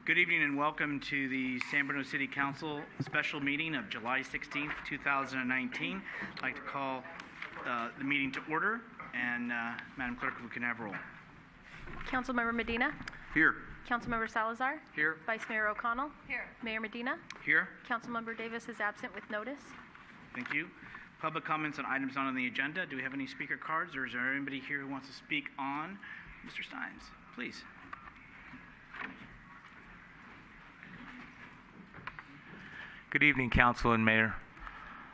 Good evening and welcome to the San Bruno City Council special meeting of July 16th, 2019. I'd like to call the meeting to order, and Madam Clerk, if we can have roll. Councilmember Medina. Here. Councilmember Salazar. Here. Vice Mayor O'Connell. Here. Mayor Medina. Here. Councilmember Davis is absent with notice. Thank you. Public comments on items not on the agenda. Do we have any speaker cards, or is there anybody here who wants to speak on? Mr. Steins, please. Good evening, Council and Mayor.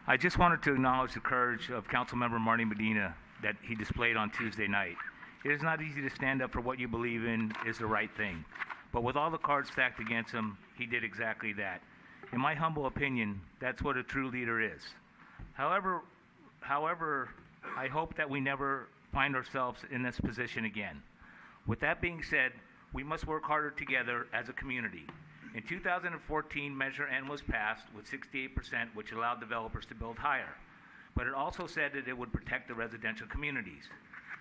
I just wanted to acknowledge the courage of Councilmember Marty Medina that he displayed on Tuesday night. It is not easy to stand up for what you believe in is the right thing, but with all the cards stacked against him, he did exactly that. In my humble opinion, that's what a true leader is. However, I hope that we never find ourselves in this position again. With that being said, we must work harder together as a community. In 2014, Measure N was passed with 68%, which allowed developers to build higher. But it also said that it would protect the residential communities.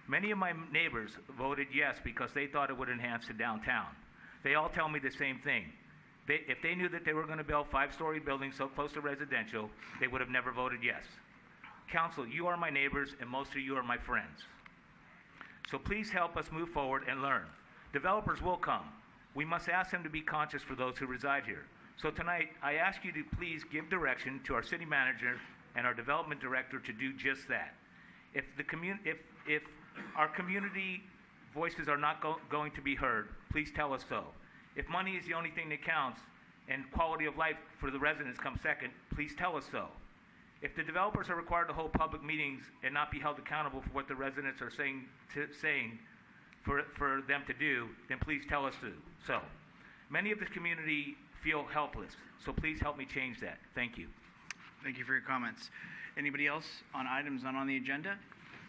Many of my neighbors voted yes because they thought it would enhance the downtown. They all tell me the same thing. If they knew that they were going to build 5-story buildings so close to residential, they would have never voted yes. Council, you are my neighbors, and most of you are my friends. So please help us move forward and learn. Developers will come. We must ask them to be conscious for those who reside here. So tonight, I ask you to please give direction to our city manager and our development director to do just that. If our community voices are not going to be heard, please tell us so. If money is the only thing that counts and quality of life for the residents comes second, please tell us so. If the developers are required to hold public meetings and not be held accountable for what the residents are saying for them to do, then please tell us so. Many of the community feel helpless, so please help me change that. Thank you. Thank you for your comments. Anybody else on items not on the agenda?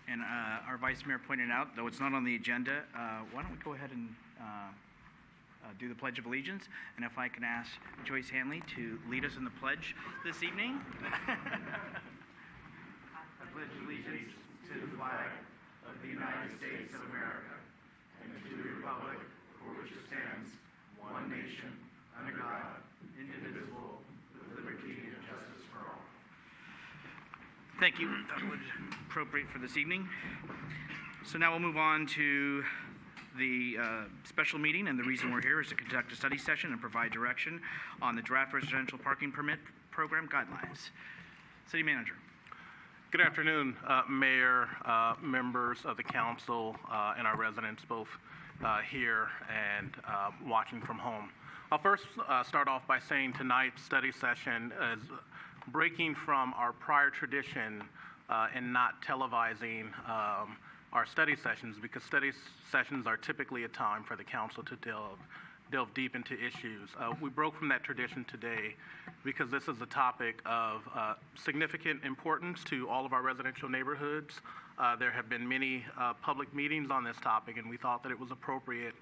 And our Vice Mayor pointed out, though it's not on the agenda, why don't we go ahead and do the Pledge of Allegiance? And if I can ask Joyce Hanley to lead us in the pledge this evening. I pledge allegiance to the flag of the United States of America and to the republic for which it stands, one nation, under God, indivisible, with liberty and justice for all. Thank you. That was appropriate for this evening. So now we'll move on to the special meeting, and the reason we're here is to conduct a study session and provide direction on the draft residential parking permit program guidelines. City Manager. Good afternoon, Mayor, members of the council, and our residents both here and watching from home. I'll first start off by saying tonight's study session is breaking from our prior tradition and not televising our study sessions, because study sessions are typically a time for the council to delve deep into issues. We broke from that tradition today because this is a topic of significant importance to all of our residential neighborhoods. There have been many public meetings on this topic, and we thought that it was appropriate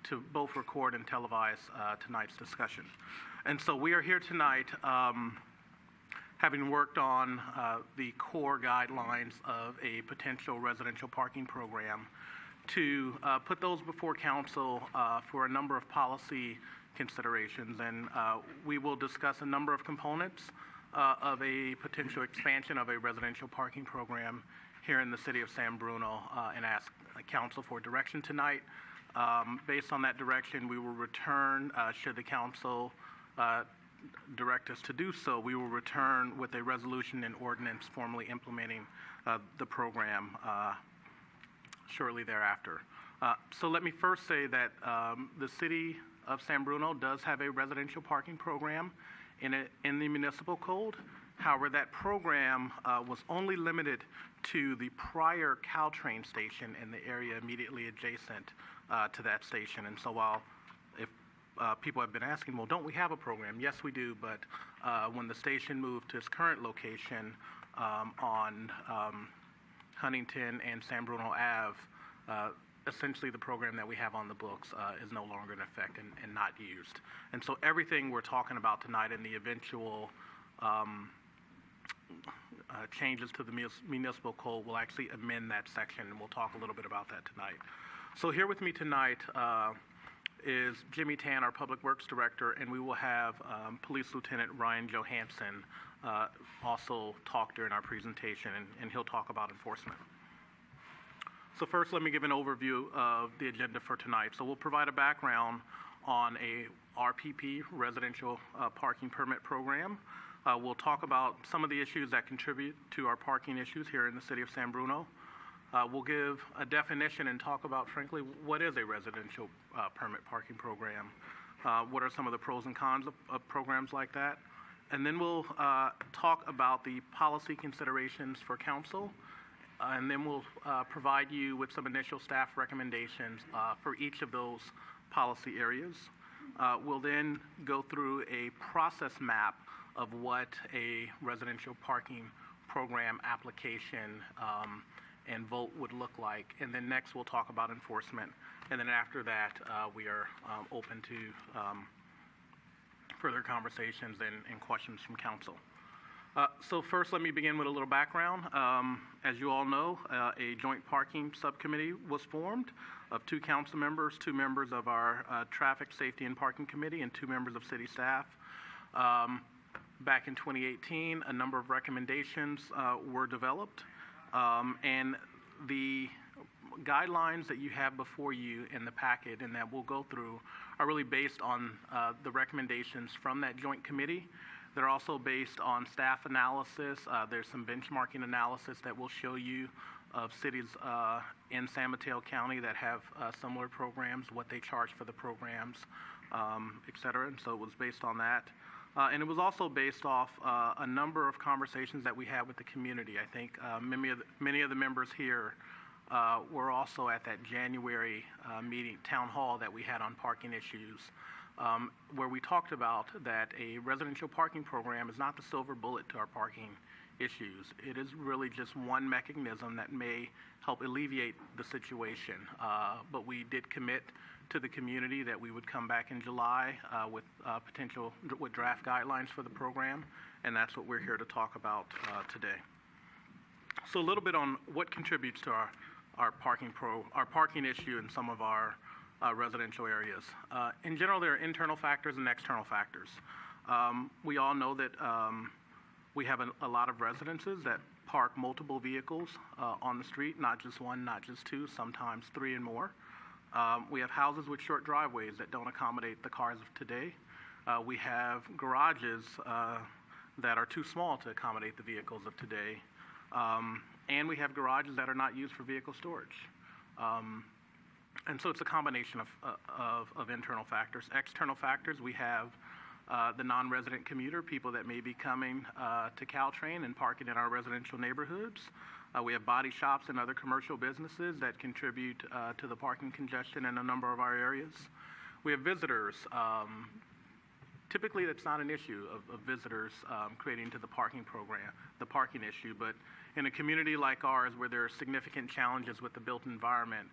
to both record and televise tonight's discussion. And so we are here tonight having worked on the core guidelines of a potential residential parking program, to put those before council for a number of policy considerations. And we will discuss a number of components of a potential expansion of a residential parking program here in the city of San Bruno, and ask council for direction tonight. Based on that direction, we will return, should the council direct us to do so, we will return with a resolution and ordinance formally implementing the program shortly thereafter. So let me first say that the city of San Bruno does have a residential parking program in the municipal code. However, that program was only limited to the prior Caltrain station in the area immediately adjacent to that station. And so while if people have been asking, well, don't we have a program? Yes, we do, but when the station moved to its current location on Huntington and San Bruno Ave, essentially the program that we have on the books is no longer in effect and not used. And so everything we're talking about tonight in the eventual changes to the municipal code will actually amend that section, and we'll talk a little bit about that tonight. So here with me tonight is Jimmy Tan, our Public Works Director, and we will have Police Lieutenant Ryan Johansson also talk during our presentation, and he'll talk about enforcement. So first, let me give an overview of the agenda for tonight. So we'll provide a background on a RPP, Residential Parking Permit Program. We'll talk about some of the issues that contribute to our parking issues here in the city of San Bruno. We'll give a definition and talk about, frankly, what is a residential permit parking program? What are some of the pros and cons of programs like that? And then we'll talk about the policy considerations for council. And then we'll provide you with some initial staff recommendations for each of those policy areas. We'll then go through a process map of what a residential parking program application and vote would look like. And then next we'll talk about enforcement. And then after that, we are open to further conversations and questions from council. So first, let me begin with a little background. As you all know, a joint parking subcommittee was formed of 2 council members, 2 members of our Traffic Safety and Parking Committee, and 2 members of city staff. Back in 2018, a number of recommendations were developed, and the guidelines that you have before you in the packet and that we'll go through are really based on the recommendations from that joint committee. They're also based on staff analysis. There's some benchmarking analysis that we'll show you of cities in San Mateo County that have similar programs, what they charge for the programs, et cetera. And so it was based on that. And it was also based off a number of conversations that we had with the community. I think many of the members here were also at that January meeting, town hall that we had on parking issues, where we talked about that a residential parking program is not the silver bullet to our parking issues. It is really just one mechanism that may help alleviate the situation. But we did commit to the community that we would come back in July with draft guidelines for the program, and that's what we're here to talk about today. So a little bit on what contributes to our parking issue in some of our residential areas. In general, there are internal factors and external factors. We all know that we have a lot of residences that park multiple vehicles on the street, not just one, not just 2, sometimes 3 and more. We have houses with short driveways that don't accommodate the cars of today. We have garages that are too small to accommodate the vehicles of today. And we have garages that are not used for vehicle storage. And so it's a combination of internal factors. External factors, we have the non-resident commuter, people that may be coming to Caltrain and parking in our residential neighborhoods. We have body shops and other commercial businesses that contribute to the parking congestion in a number of our areas. We have visitors. Typically, that's not an issue of visitors creating to the parking program, the parking issue, but in a community like ours where there are significant challenges with the built environment,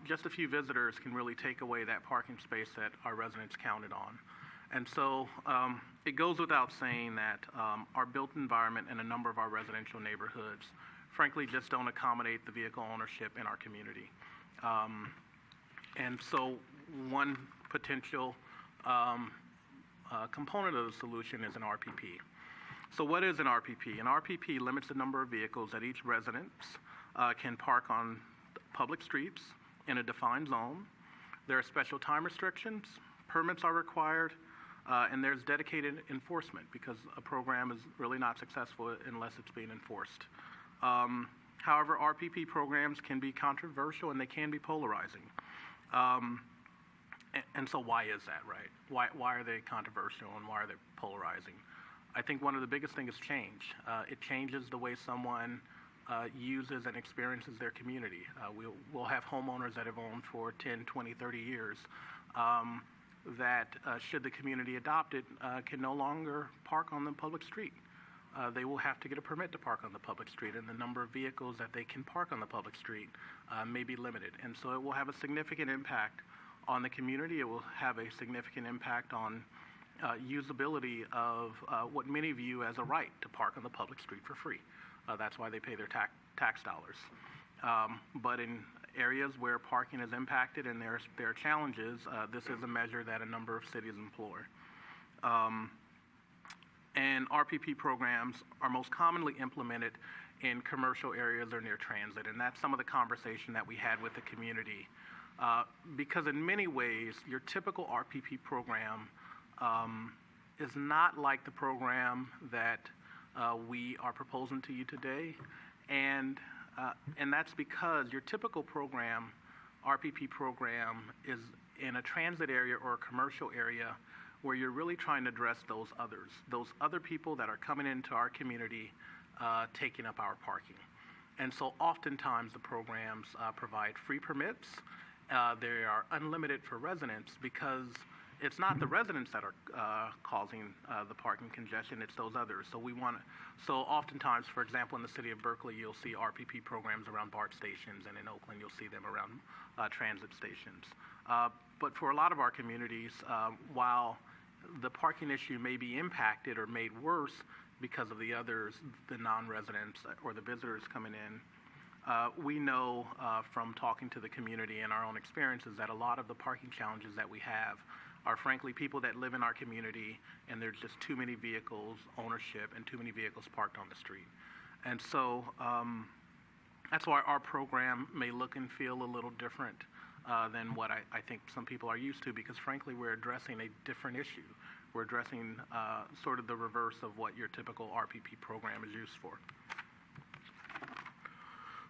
just a few visitors can really take away that parking space that our residents counted on. And so it goes without saying that our built environment in a number of our residential neighborhoods, frankly, just don't accommodate the vehicle ownership in our community. And so one potential component of the solution is an RPP. So what is an RPP? An RPP limits the number of vehicles that each resident can park on public streets in a defined zone. There are special time restrictions, permits are required, and there's dedicated enforcement because a program is really not successful unless it's being enforced. However, RPP programs can be controversial and they can be polarizing. And so why is that, right? Why are they controversial and why are they polarizing? I think one of the biggest things is change. It changes the way someone uses and experiences their community. We'll have homeowners that have owned for 10, 20, 30 years that, should the community adopt it, can no longer park on the public street. They will have to get a permit to park on the public street, and the number of vehicles that they can park on the public street may be limited. And so it will have a significant impact on the community. It will have a significant impact on usability of what many view as a right to park on the public street for free. That's why they pay their tax dollars. But in areas where parking is impacted and there are challenges, this is a measure that a number of cities employ. And RPP programs are most commonly implemented in commercial areas or near transit, and that's some of the conversation that we had with the community. Because in many ways, your typical RPP program is not like the program that we are proposing to you today, and that's because your typical program, RPP program, is in a transit area or a commercial area where you're really trying to address those other people that are coming into our community taking up our parking. And so oftentimes the programs provide free permits. They are unlimited for residents because it's not the residents that are causing the parking congestion, it's those others. So oftentimes, for example, in the city of Berkeley, you'll see RPP programs around BART stations, and in Oakland, you'll see them around transit stations. But for a lot of our communities, while the parking issue may be impacted or made worse because of the others, the non-residents or the visitors coming in, we know from talking to the community and our own experiences that a lot of the parking challenges that we have are frankly people that live in our community and there's just too many vehicles ownership and too many vehicles parked on the street. And so that's why our program may look and feel a little different than what I think some people are used to, because frankly we're addressing a different issue. We're addressing sort of the reverse of what your typical RPP program is used for.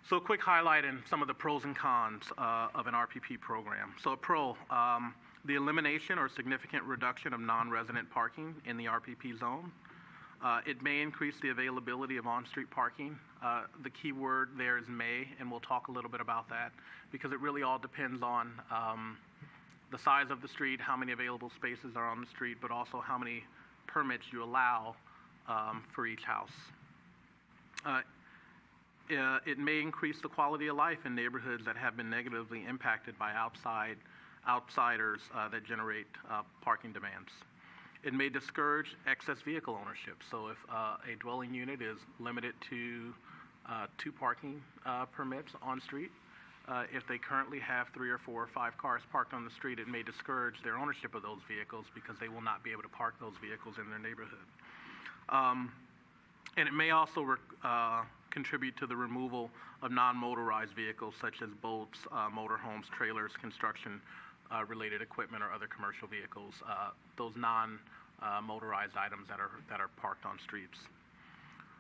So a quick highlight in some of the pros and cons of an RPP program. So a pro, the elimination or significant reduction of non-resident parking in the RPP zone. It may increase the availability of on-street parking. The key word there is may, and we'll talk a little bit about that, because it really all depends on the size of the street, how many available spaces are on the street, but also how many permits you allow for each house. It may increase the quality of life in neighborhoods that have been negatively impacted by outsiders that generate parking demands. It may discourage excess vehicle ownership. So if a dwelling unit is limited to 2 parking permits on street, if they currently have 3 or 4 or 5 cars parked on the street, it may discourage their ownership of those vehicles because they will not be able to park those vehicles in their neighborhood. And it may also contribute to the removal of non-motorized vehicles such as boats, motorhomes, trailers, construction-related equipment, or other commercial vehicles, those non-motorized items that are parked on streets.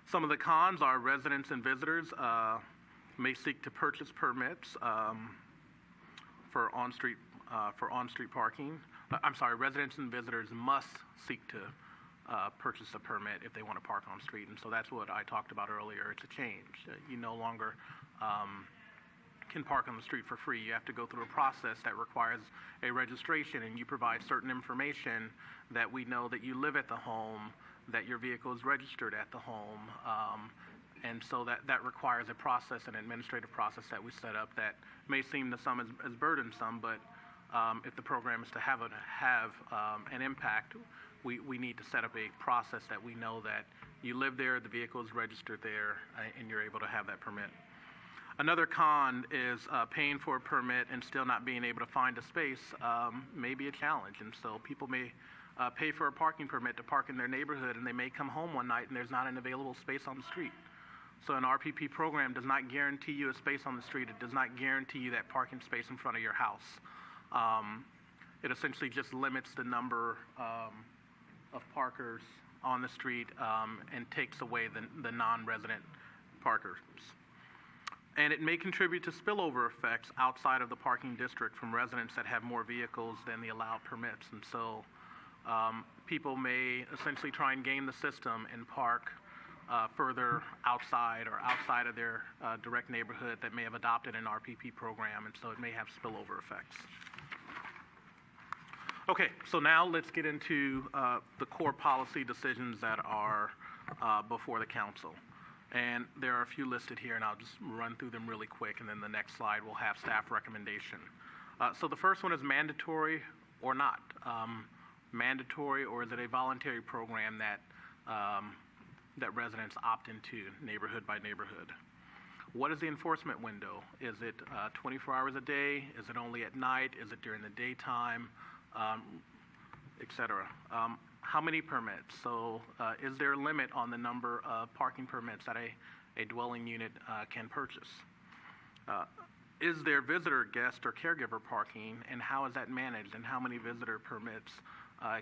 Some of the cons are residents and visitors may seek to purchase permits for on-street parking. Residents and visitors must seek to purchase a permit if they want to park on street, and so that's what I talked about earlier. It's a change. You no longer can park on the street for free. You have to go through a process that requires a registration, and you provide certain information that we know that you live at the home, that your vehicle is registered at the home, and so that requires a process, an administrative process that we set up that may seem to some as burdensome, but if the program is to have an impact, we need to set up a process that we know that you live there, the vehicle is registered there, and you're able to have that permit. Another con is paying for a permit and still not being able to find a space may be a challenge, and so people may pay for a parking permit to park in their neighborhood, and they may come home one night and there's not an available space on the street. So an RPP program does not guarantee you a space on the street. It does not guarantee you that parking space in front of your house. It essentially just limits the number of parkers on the street and takes away the non-resident parkers. And it may contribute to spillover effects outside of the parking district from residents that have more vehicles than the allowed permits. And so people may essentially try and game the system and park further outside of their direct neighborhood that may have adopted an RPP program, and so it may have spillover effects. Okay, so now let's get into the core policy decisions that are before the council. And there are a few listed here, and I'll just run through them really quick, and then the next slide will have staff recommendation. So the first one is mandatory or not. Mandatory, or is it a voluntary program that residents opt into neighborhood by neighborhood? What is the enforcement window? Is it 24 hours a day? Is it only at night? Is it during the daytime? Et cetera. How many permits? So is there a limit on the number of parking permits that a dwelling unit can purchase? Is there visitor, guest, or caregiver parking, and how is that managed, and how many visitor permits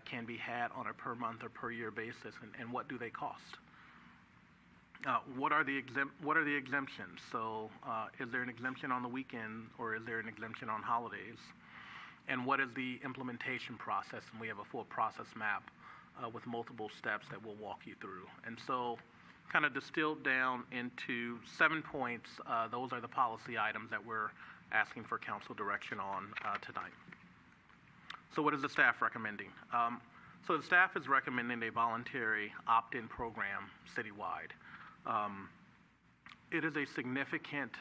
can be had on a per month or per year basis, and what do they cost? What are the exemptions? So is there an exemption on the weekend, or is there an exemption on holidays? And what is the implementation process? And we have a full process map with multiple steps that we'll walk you through. And so kind of distilled down into 7 points, those are the policy items that we're asking for council direction on tonight. So what is the staff recommending? So the staff is recommending a voluntary opt-in program citywide. It is a significant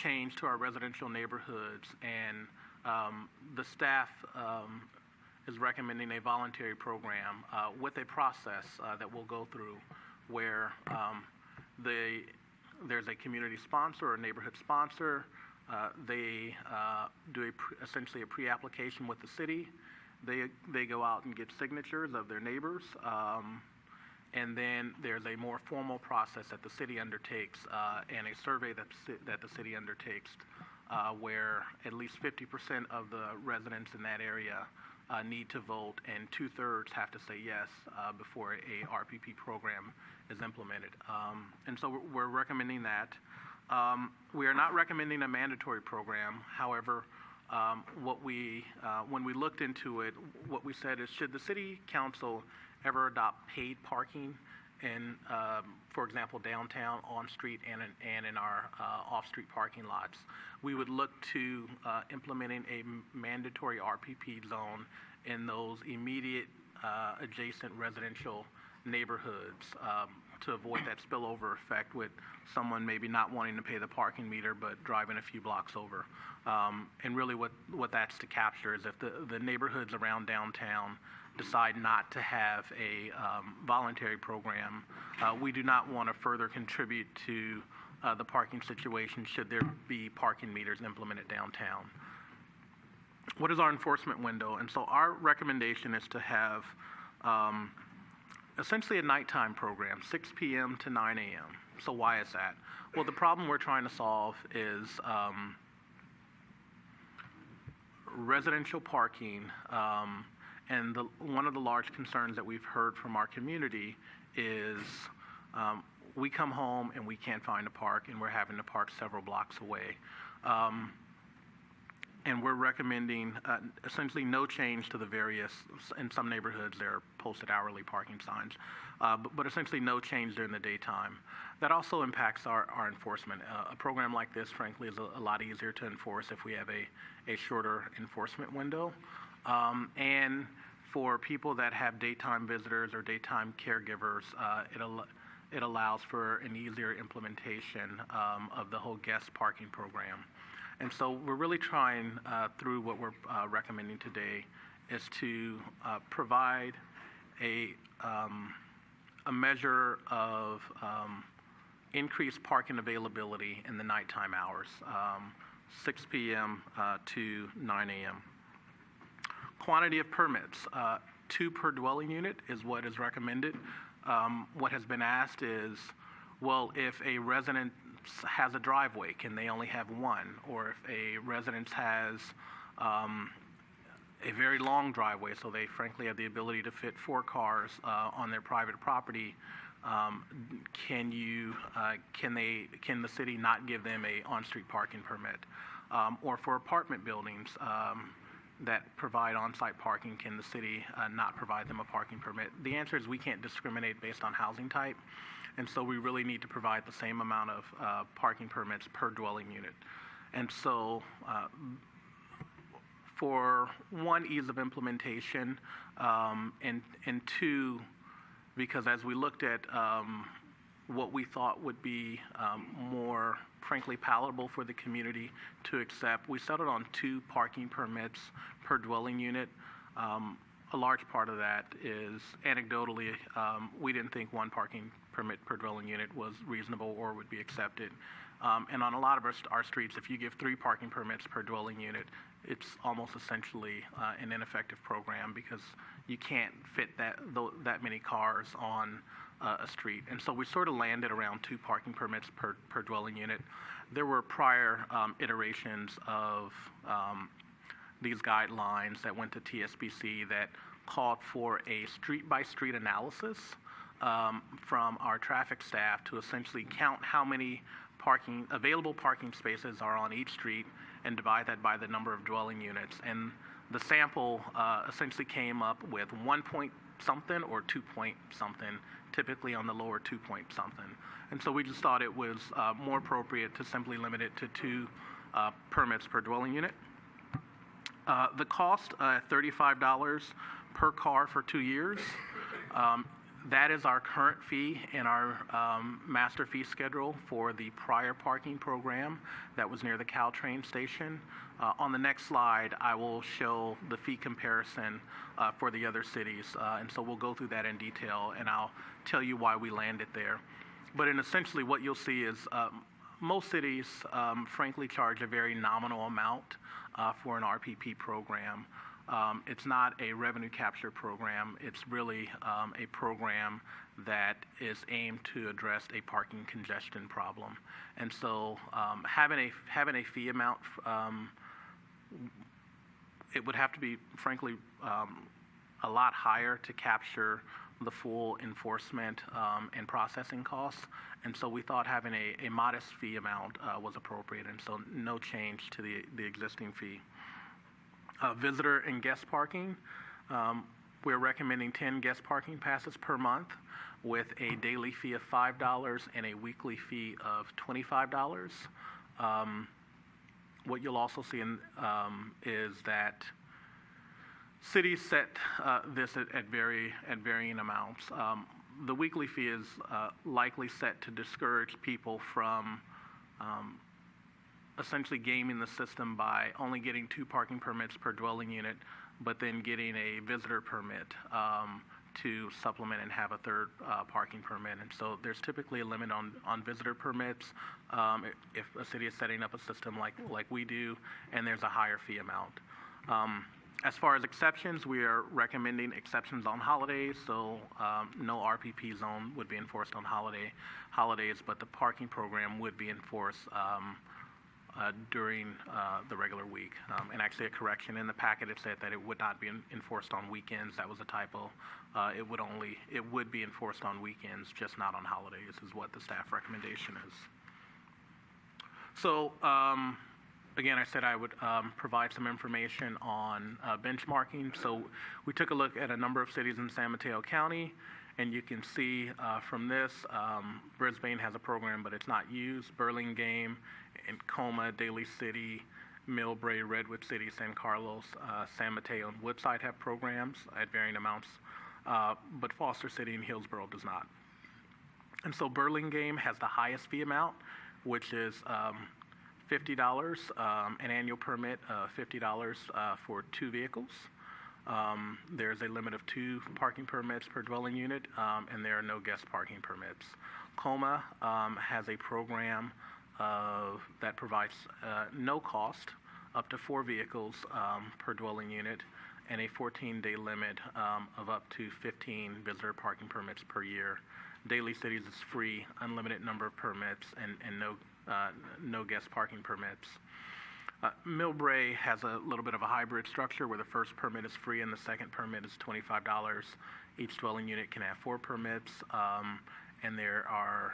change to our residential neighborhoods, and the staff is recommending a voluntary program with a process that we'll go through where there's a community sponsor or a neighborhood sponsor. They do essentially a pre-application with the city. They go out and get signatures of their neighbors. And then there's a more formal process that the city undertakes and a survey that the city undertakes where at least 50% of the residents in that area need to vote, and 2/3 have to say yes before a RPP program is implemented. And so we're recommending that. We are not recommending a mandatory program. However, when we looked into it, what we said is, should the city council ever adopt paid parking in, for example, downtown, on-street, and in our off-street parking lots, we would look to implementing a mandatory RPP zone in those immediate adjacent residential neighborhoods to avoid that spillover effect with someone maybe not wanting to pay the parking meter but driving a few blocks over. And really what that's to capture is if the neighborhoods around downtown decide not to have a voluntary program, we do not want to further contribute to the parking situation should there be parking meters implemented downtown. What is our enforcement window? And so our recommendation is to have essentially a nighttime program, 6 p.m. to 9 a.m. So why is that? Well, the problem we're trying to solve is residential parking, and one of the large concerns that we've heard from our community is we come home and we can't find a park, and we're having to park several blocks away. And we're recommending essentially no change to the various, in some neighborhoods there are posted hourly parking signs, but essentially no change during the daytime. That also impacts our enforcement. A program like this, frankly, is a lot easier to enforce if we have a shorter enforcement window. And for people that have daytime visitors or daytime caregivers, it allows for an easier implementation of the whole guest parking program. And so we're really trying through what we're recommending today is to provide a measure of increased parking availability in the nighttime hours, 6 p.m. to 9 a.m. Quantity of permits, 2 per dwelling unit is what is recommended. What has been asked is, well, if a resident has a driveway, can they only have 1? Or if a residence has a very long driveway, so they frankly have the ability to fit 4 cars on their private property, can the city not give them a on-street parking permit? Or for apartment buildings that provide on-site parking, can the city not provide them a parking permit? The answer is we can't discriminate based on housing type. And so we really need to provide the same amount of parking permits per dwelling unit. And so for 1, ease of implementation, and 2, because as we looked at what we thought would be more, frankly, palatable for the community to accept, we settled on 2 parking permits per dwelling unit. A large part of that is anecdotally, we didn't think 1 parking permit per dwelling unit was reasonable or would be accepted. And on a lot of our streets, if you give 3 parking permits per dwelling unit, it's almost essentially an ineffective program because you can't fit that many cars on a street. And so we sort of landed around 2 parking permits per dwelling unit. There were prior iterations of these guidelines that went to TSBC that called for a street-by-street analysis from our traffic staff to essentially count how many available parking spaces are on each street and divide that by the number of dwelling units. And the sample essentially came up with 1 point something or 2 point something, typically on the lower 2 point something. And so we just thought it was more appropriate to simply limit it to 2 permits per dwelling unit. The cost, $35 per car for 2 years. That is our current fee in our master fee schedule for the prior parking program that was near the Caltrain station. On the next slide, I will show the fee comparison for the other cities, and so we'll go through that in detail, and I'll tell you why we landed there. But essentially what you'll see is most cities, frankly, charge a very nominal amount for an RPP program. It's not a revenue capture program. It's really a program that is aimed to address a parking congestion problem. And so having a fee amount, it would have to be, frankly, a lot higher to capture the full enforcement and processing costs. And so we thought having a modest fee amount was appropriate, and so no change to the existing fee. Visitor and guest parking, we're recommending 10 guest parking passes per month with a daily fee of $5 and a weekly fee of $25. What you'll also see is that cities set this at varying amounts. The weekly fee is likely set to discourage people from essentially gaming the system by only getting 2 parking permits per dwelling unit, but then getting a visitor permit to supplement and have a third parking permit. And so there's typically a limit on visitor permits if a city is setting up a system like we do, and there's a higher fee amount. As far as exceptions, we are recommending exceptions on holidays, so no RPP zone would be enforced on holidays, but the parking program would be enforced during the regular week. And actually a correction in the packet, it said that it would not be enforced on weekends. That was a typo. It would be enforced on weekends, just not on holidays, is what the staff recommendation is. So again, I said I would provide some information on benchmarking. So we took a look at a number of cities in San Mateo County, and you can see from this, Brisbane has a program, but it's not used. Burlingame, Encoma, Daly City, Millbrae, Redwood City, San Carlos, San Mateo, and Woodside have programs at varying amounts, but Foster City and Hillsborough does not. And so Burlingame has the highest fee amount, which is $50, an annual permit of $50 for 2 vehicles. There's a limit of 2 parking permits per dwelling unit, and there are no guest parking permits. Coma has a program that provides no cost up to 4 vehicles per dwelling unit, and a 14-day limit of up to 15 visitor parking permits per year. Daly Cities is free, unlimited number of permits, and no guest parking permits. Millbrae has a little bit of a hybrid structure where the first permit is free and the second permit is $25. Each dwelling unit can have 4 permits, and there are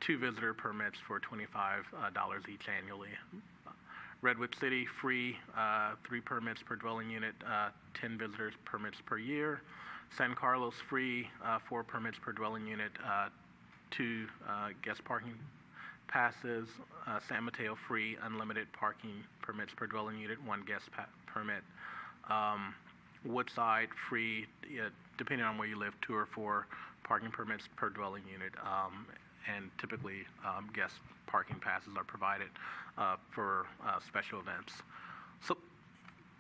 2 visitor permits for $25 each annually. Redwood City, free, 3 permits per dwelling unit, 10 visitors permits per year. San Carlos, free, 4 permits per dwelling unit, 2 guest parking passes. San Mateo, free, unlimited parking permits per dwelling unit, 1 guest permit. Woodside, free, depending on where you live, 2 or 4 parking permits per dwelling unit, and typically guest parking passes are provided for special events. So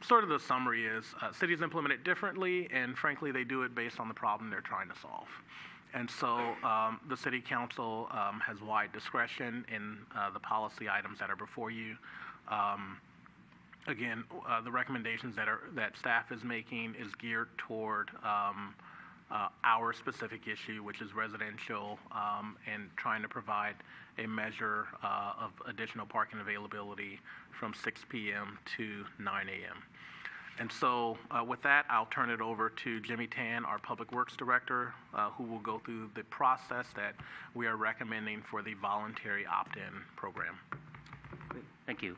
sort of the summary is cities implement it differently, and frankly they do it based on the problem they're trying to solve. And so the City Council has wide discretion in the policy items that are before you. Again, the recommendations that staff is making is geared toward our specific issue, which is residential, and trying to provide a measure of additional parking availability from 6 p.m. to 9 a.m. And so with that, I'll turn it over to Jimmy Tan, our Public Works Director, who will go through the process that we are recommending for the voluntary opt-in program. Great. Thank you.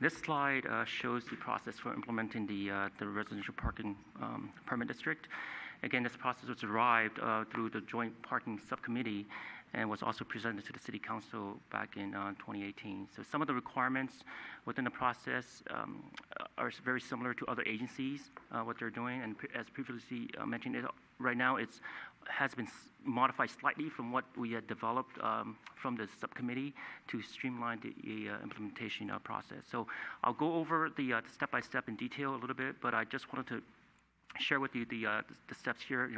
This slide shows the process for implementing the residential parking permit district. Again, this process was derived through the Joint Parking Subcommittee and was also presented to the City Council back in 2018. So some of the requirements within the process are very similar to other agencies, what they're doing. And as previously mentioned, right now it has been modified slightly from what we had developed from the subcommittee to streamline the implementation process. So I'll go over the step-by-step in detail a little bit, but I just wanted to share with you the steps here.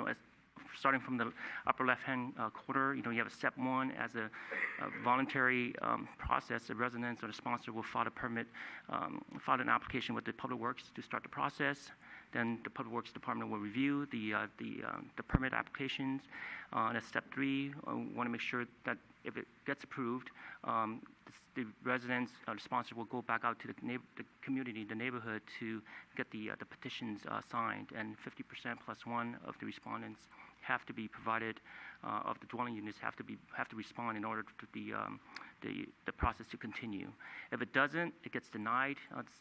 Starting from the upper left-hand corner, you have a step one as a voluntary process. The residents or the sponsor will file file an application with the Public Works to start the process. Then the Public Works Department will review the permit applications. And at step three, I want to make sure that if it gets approved, the residents or the sponsor will go back out to the community, the neighborhood, to get the petitions signed. And 50% plus one of the respondents have to be provided, of the dwelling units have to respond in order for the process to continue. If it doesn't, it gets denied.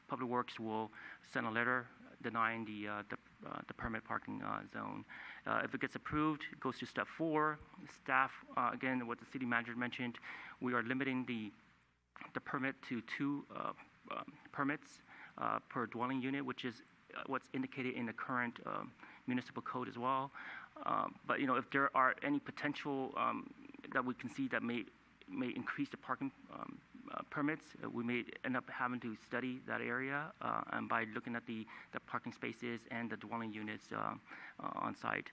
Public Works will send a letter denying the permit parking zone. If it gets approved, it goes to step four. Staff, again, what the city manager mentioned, we are limiting the permit to 2 permits per dwelling unit, which is what's indicated in the current municipal code as well. But if there are any potential that we can see that may increase the parking permits, we may end up having to study that area and by looking at the parking spaces and the dwelling units on site.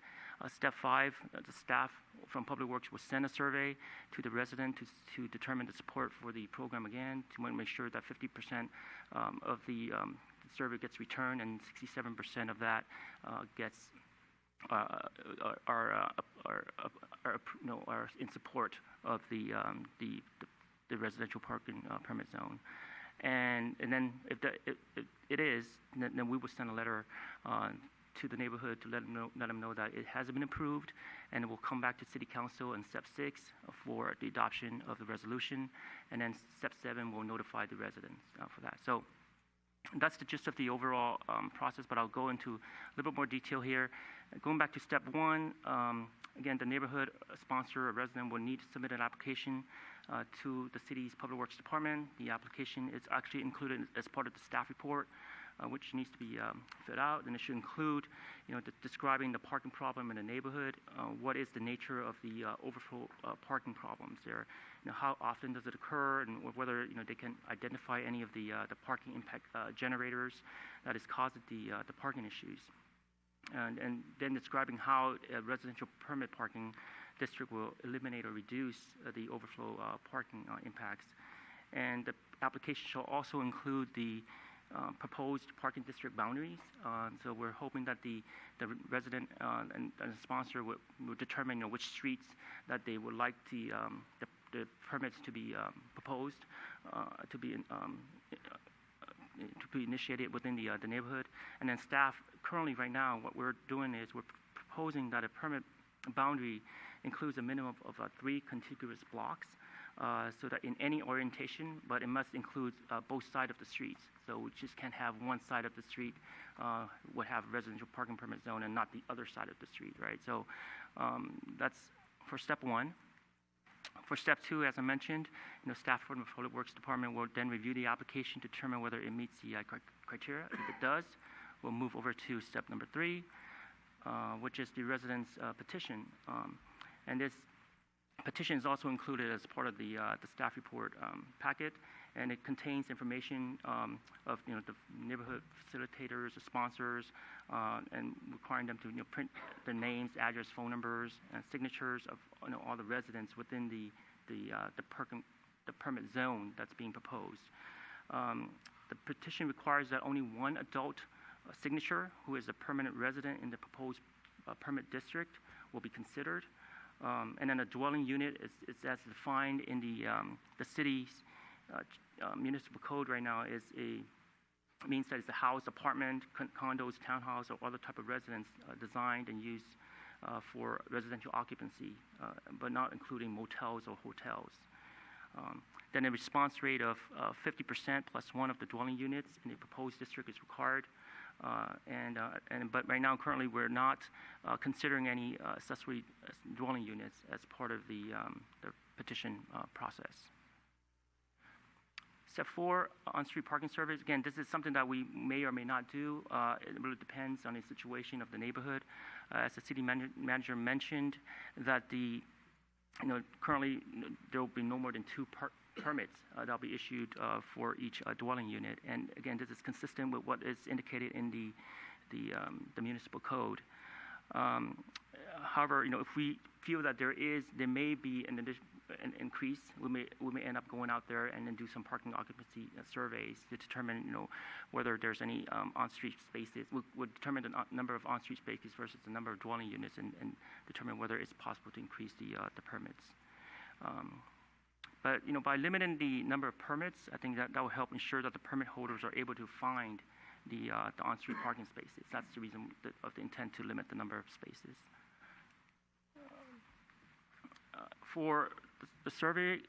Step 5, the staff from Public Works will send a survey to the resident to determine the support for the program again, to make sure that 50% of the survey gets returned and 67% of that gets are in support of the residential parking permit zone. And then if it is, then we will send a letter to the neighborhood to let them know that it has been approved, and it will come back to City Council in step 6 for the adoption of the resolution, and then step 7 will notify the residents for that. So that's the gist of the overall process, but I'll go into a little bit more detail here. Going back to step 1, again, the neighborhood sponsor or resident will need to submit an application to the city's Public Works Department. The application is actually included as part of the staff report, which needs to be filled out, and it should include, describing the parking problem in the neighborhood, what is the nature of the overflow parking problems there, how often does it occur, and whether they can identify any of the parking impact generators that is causing the parking issues, and then describing how a residential permit parking district will eliminate or reduce the overflow parking impacts, and the application shall also include the proposed parking district boundaries. So we're hoping that the resident and the sponsor will determine which streets that they would like the permits to be proposed to be initiated within the neighborhood. And then staff currently right now, what we're doing is we're proposing that a permit boundary includes a minimum of 3 contiguous blocks. So that in any orientation, but it must include both sides of the streets. So we just can't have one side of the street would have residential parking permit zone and not the other side of the street, right? So that's for step 1. For step 2, as I mentioned, staff from the Public Works Department will then review the application to determine whether it meets the criteria. If it does, we'll move over to step number 3, which is the resident's petition. And this petition is also included as part of the staff report packet, and it contains information of the neighborhood facilitators, the sponsors, and requiring them to print their names, address, phone numbers, and signatures of all the residents within the permit zone that's being proposed. The petition requires that only one adult signature who is a permanent resident in the proposed permit district will be considered. And then a dwelling unit is as defined in the city's municipal code right now means that it's a house, apartment, condos, townhouse, or other type of residence designed and used for residential occupancy, but not including motels or hotels. Then a response rate of 50% plus one of the dwelling units in the proposed district is required. But right now, currently, we're not considering any accessory dwelling units as part of the petition process. Step 4, on-street parking surveys. Again, this is something that we may or may not do. It really depends on the situation of the neighborhood. As the city manager mentioned, that currently there will be no more than 2 permits that will be issued for each dwelling unit. And again, this is consistent with what is indicated in the municipal code. However, if we feel that there may be an increase, we may end up going out there and then do some parking occupancy surveys to determine, whether there's any on-street spaces. We'll determine the number of on-street spaces versus the number of dwelling units, and determine whether it's possible to increase the permits. But by limiting the number of permits, I think that will help ensure that the permit holders are able to find the on-street parking spaces. That's the reason of the intent to limit the number of spaces. For the survey,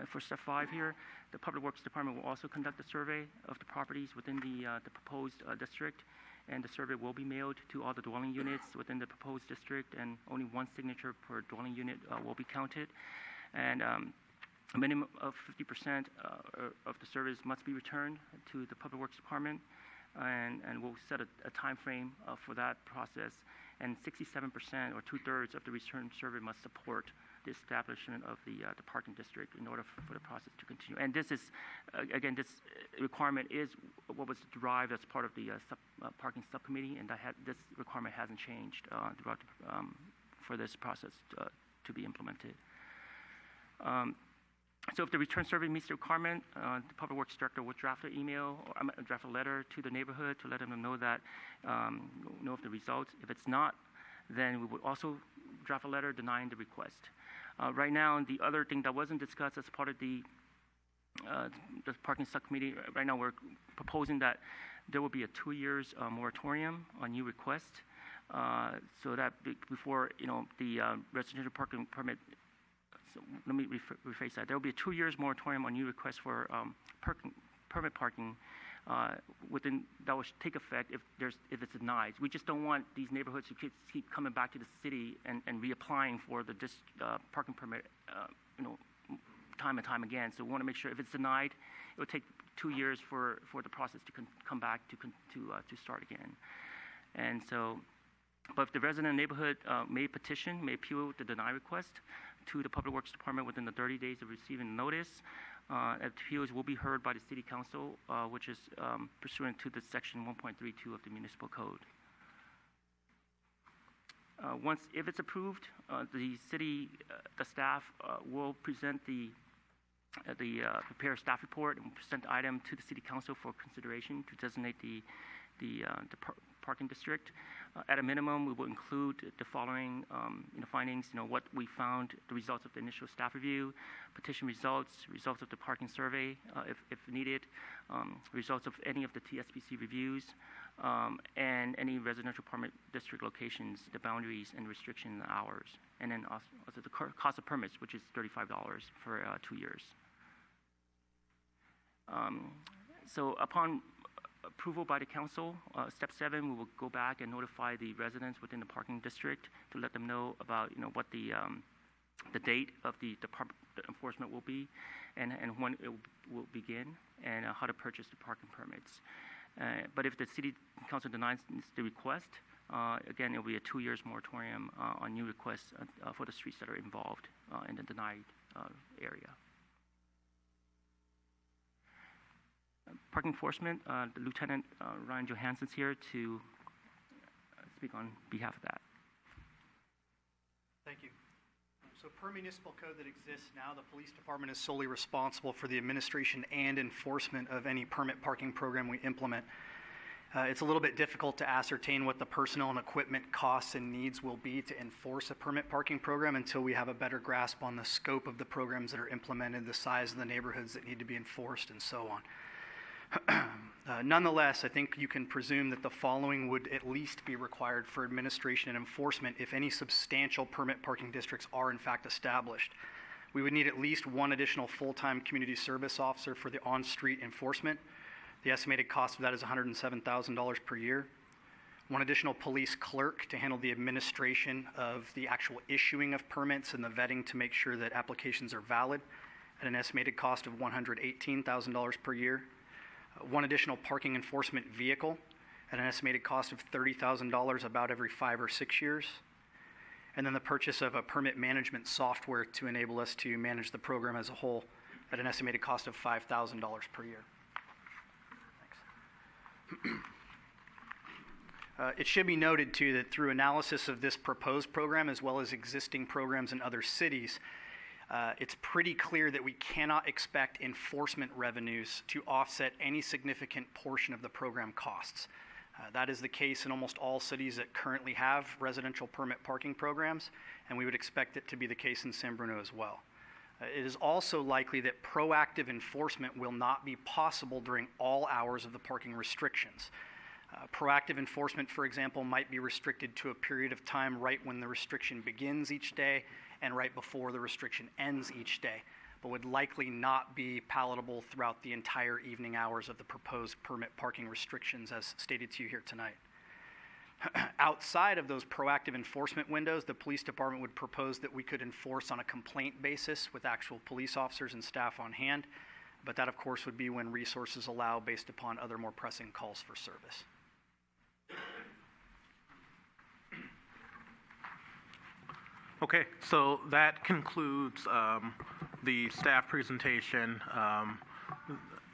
for step 5 here, the Public Works Department will also conduct a survey of the properties within the proposed district, and the survey will be mailed to all the dwelling units within the proposed district, and only one signature per dwelling unit will be counted. And a minimum of 50% of the surveys must be returned to the Public Works Department, and we'll set a time frame for that process. And 67% or 2/3 of the return survey must support the establishment of the parking district in order for the process to continue. And this is, again, this requirement is what was derived as part of the parking subcommittee, and this requirement hasn't changed throughout for this process to be implemented. So if the return survey meets the requirement, the Public Works Director will draft an email or draft a letter to the neighborhood to let them know that, know of the results. If it's not, then we would also draft a letter denying the request. Right now, the other thing that wasn't discussed as part of the parking subcommittee, right now we're proposing that there will be a 2 years moratorium on new requests, so that before the residential parking permit. So let me rephrase that. There will be a 2 years moratorium on new requests for permit parking that will take effect if it's denied. We just don't want these neighborhoods to keep coming back to the city and reapplying for the parking permit, time and time again. So we want to make sure if it's denied, it will take 2 years for the process to come back to start again. And so, but if the resident neighborhood may appeal the deny request to the Public Works Department within the 30 days of receiving the notice. Appeals will be heard by the City Council, which is pursuant to the Section 1.32 of the Municipal Code. If it's approved, the staff will present prepare a staff report and present the item to the City Council for consideration to designate the parking district. At a minimum, we will include the following findings, what we found, the results of the initial staff review, petition results of the parking survey, if needed, results of any of the TSPC reviews, and any residential permit district locations, the boundaries and restriction hours, and then also the cost of permits, which is $35 for 2 years. So upon approval by the council, step 7, we will go back and notify the residents within the parking district to let them know about what the date of the enforcement will be, and when it will begin, and how to purchase the parking permits. But if the city council denies the request, Again, it will be a 2 years moratorium on new requests for the streets that are involved in the denied area. Parking enforcement, the Lieutenant Ryan Johansson's here to speak on behalf of that. Thank you. So per municipal code that exists now, the police department is solely responsible for the administration and enforcement of any permit parking program we implement. It's a little bit difficult to ascertain what the personnel and equipment costs and needs will be to enforce a permit parking program until we have a better grasp on the scope of the programs that are implemented, the size of the neighborhoods that need to be enforced, and so on. Nonetheless, I think you can presume that the following would at least be required for administration and enforcement if any substantial permit parking districts are in fact established. We would need at least one additional full-time community service officer for the on-street enforcement. The estimated cost of that is $107,000 per year. One additional police clerk to handle the administration of the actual issuing of permits and the vetting to make sure that applications are valid at an estimated cost of $118,000 per year. One additional parking enforcement vehicle at an estimated cost of $30,000 about every 5 or 6 years. And then the purchase of a permit management software to enable us to manage the program as a whole at an estimated cost of $5,000 per year. It should be noted, too, that through analysis of this proposed program as well as existing programs in other cities, it's pretty clear that we cannot expect enforcement revenues to offset any significant portion of the program costs. That is the case in almost all cities that currently have residential permit parking programs, and we would expect it to be the case in San Bruno as well. It is also likely that proactive enforcement will not be possible during all hours of the parking restrictions. Proactive enforcement, for example, might be restricted to a period of time right when the restriction begins each day and right before the restriction ends each day, but would likely not be palatable throughout the entire evening hours of the proposed permit parking restrictions as stated to you here tonight. Outside of those proactive enforcement windows, the police department would propose that we could enforce on a complaint basis with actual police officers and staff on hand, but that of course would be when resources allow based upon other more pressing calls for service. Okay, so that concludes the staff presentation,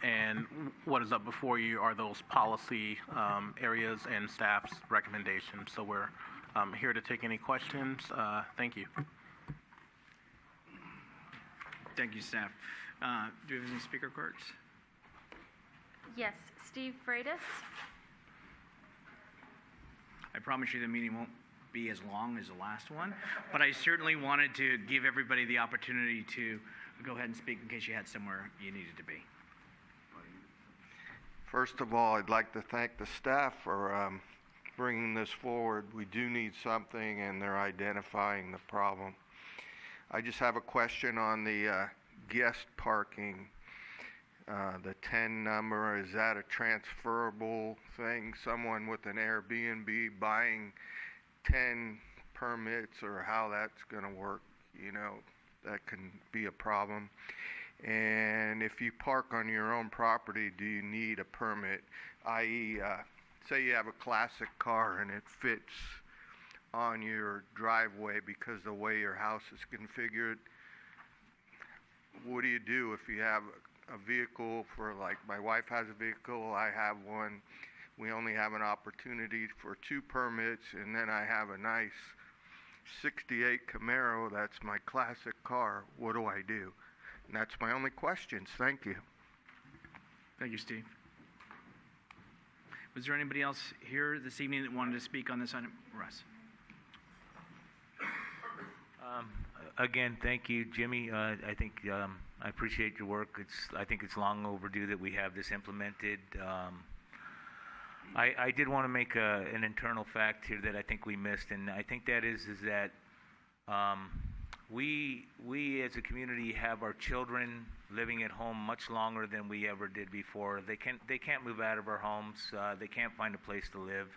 and what is up before you are those policy areas and staff's recommendations. So we're here to take any questions. Thank you. Thank you, staff. Do we have any speaker cards? Yes, Steve Freitas. I promise you the meeting won't be as long as the last one, but I certainly wanted to give everybody the opportunity to go ahead and speak in case you had somewhere you needed to be. First of all, I'd like to thank the staff for bringing this forward. We do need something, and they're identifying the problem. I just have a question on the guest parking. The 10 number, is that a transferable thing? Someone with an Airbnb buying 10 permits, or how that's going to work, you know, that can be a problem. And if you park on your own property, do you need a permit? I.e., say you have a classic car and it fits on your driveway because the way your house is configured. What do you do if you have a vehicle for, like, my wife has a vehicle, I have one. We only have an opportunity for 2 permits, and then I have a nice 68 Camaro, that's my classic car. What do I do? And that's my only questions. Thank you. Thank you, Steve. Was there anybody else here this evening that wanted to speak on this item? Russ. Again, thank you, Jimmy. I think I appreciate your work. I think it's long overdue that we have this implemented. I did want to make an internal fact here that I think we missed, and I think that is that we as a community have our children living at home much longer than we ever did before. They can't move out of our homes. They can't find a place to live.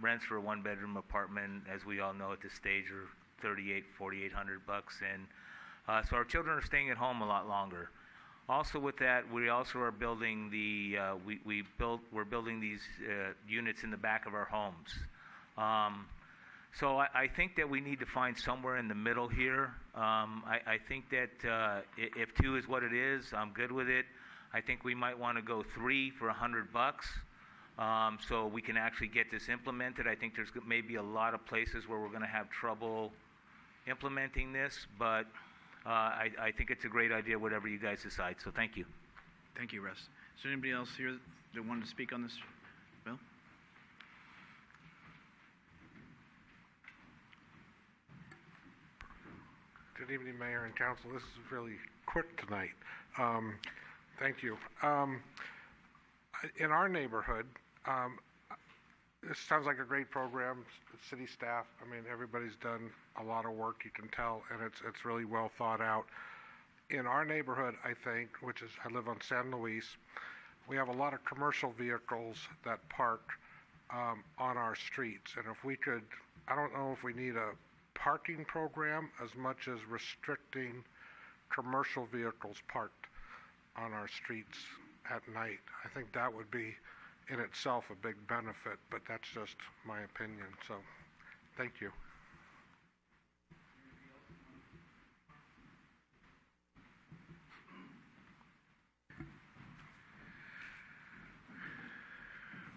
Rents for a 1-bedroom apartment, as we all know at this stage, are $4,800 bucks, and so our children are staying at home a lot longer. Also, with that, we also are building we're building these units in the back of our homes. So I think that we need to find somewhere in the middle here. I think that if 2 is what it is, I'm good with it. I think we might want to go 3 for $100, so we can actually get this implemented. I think there's maybe a lot of places where we're going to have trouble implementing this, but I think it's a great idea, whatever you guys decide. So thank you. Thank you, Russ. Is there anybody else here that wanted to speak on this bill? Good evening, Mayor and Council. This is really quick tonight. Thank you. In our neighborhood, this sounds like a great program. City staff, I mean, everybody's done a lot of work, you can tell, and it's really well thought out. In our neighborhood, I think, which is, I live on San Luis, we have a lot of commercial vehicles that park on our streets. And if we could, I don't know if we need a parking program as much as restricting commercial vehicles parked on our streets at night. I think that would be in itself a big benefit, but that's just my opinion. So, thank you.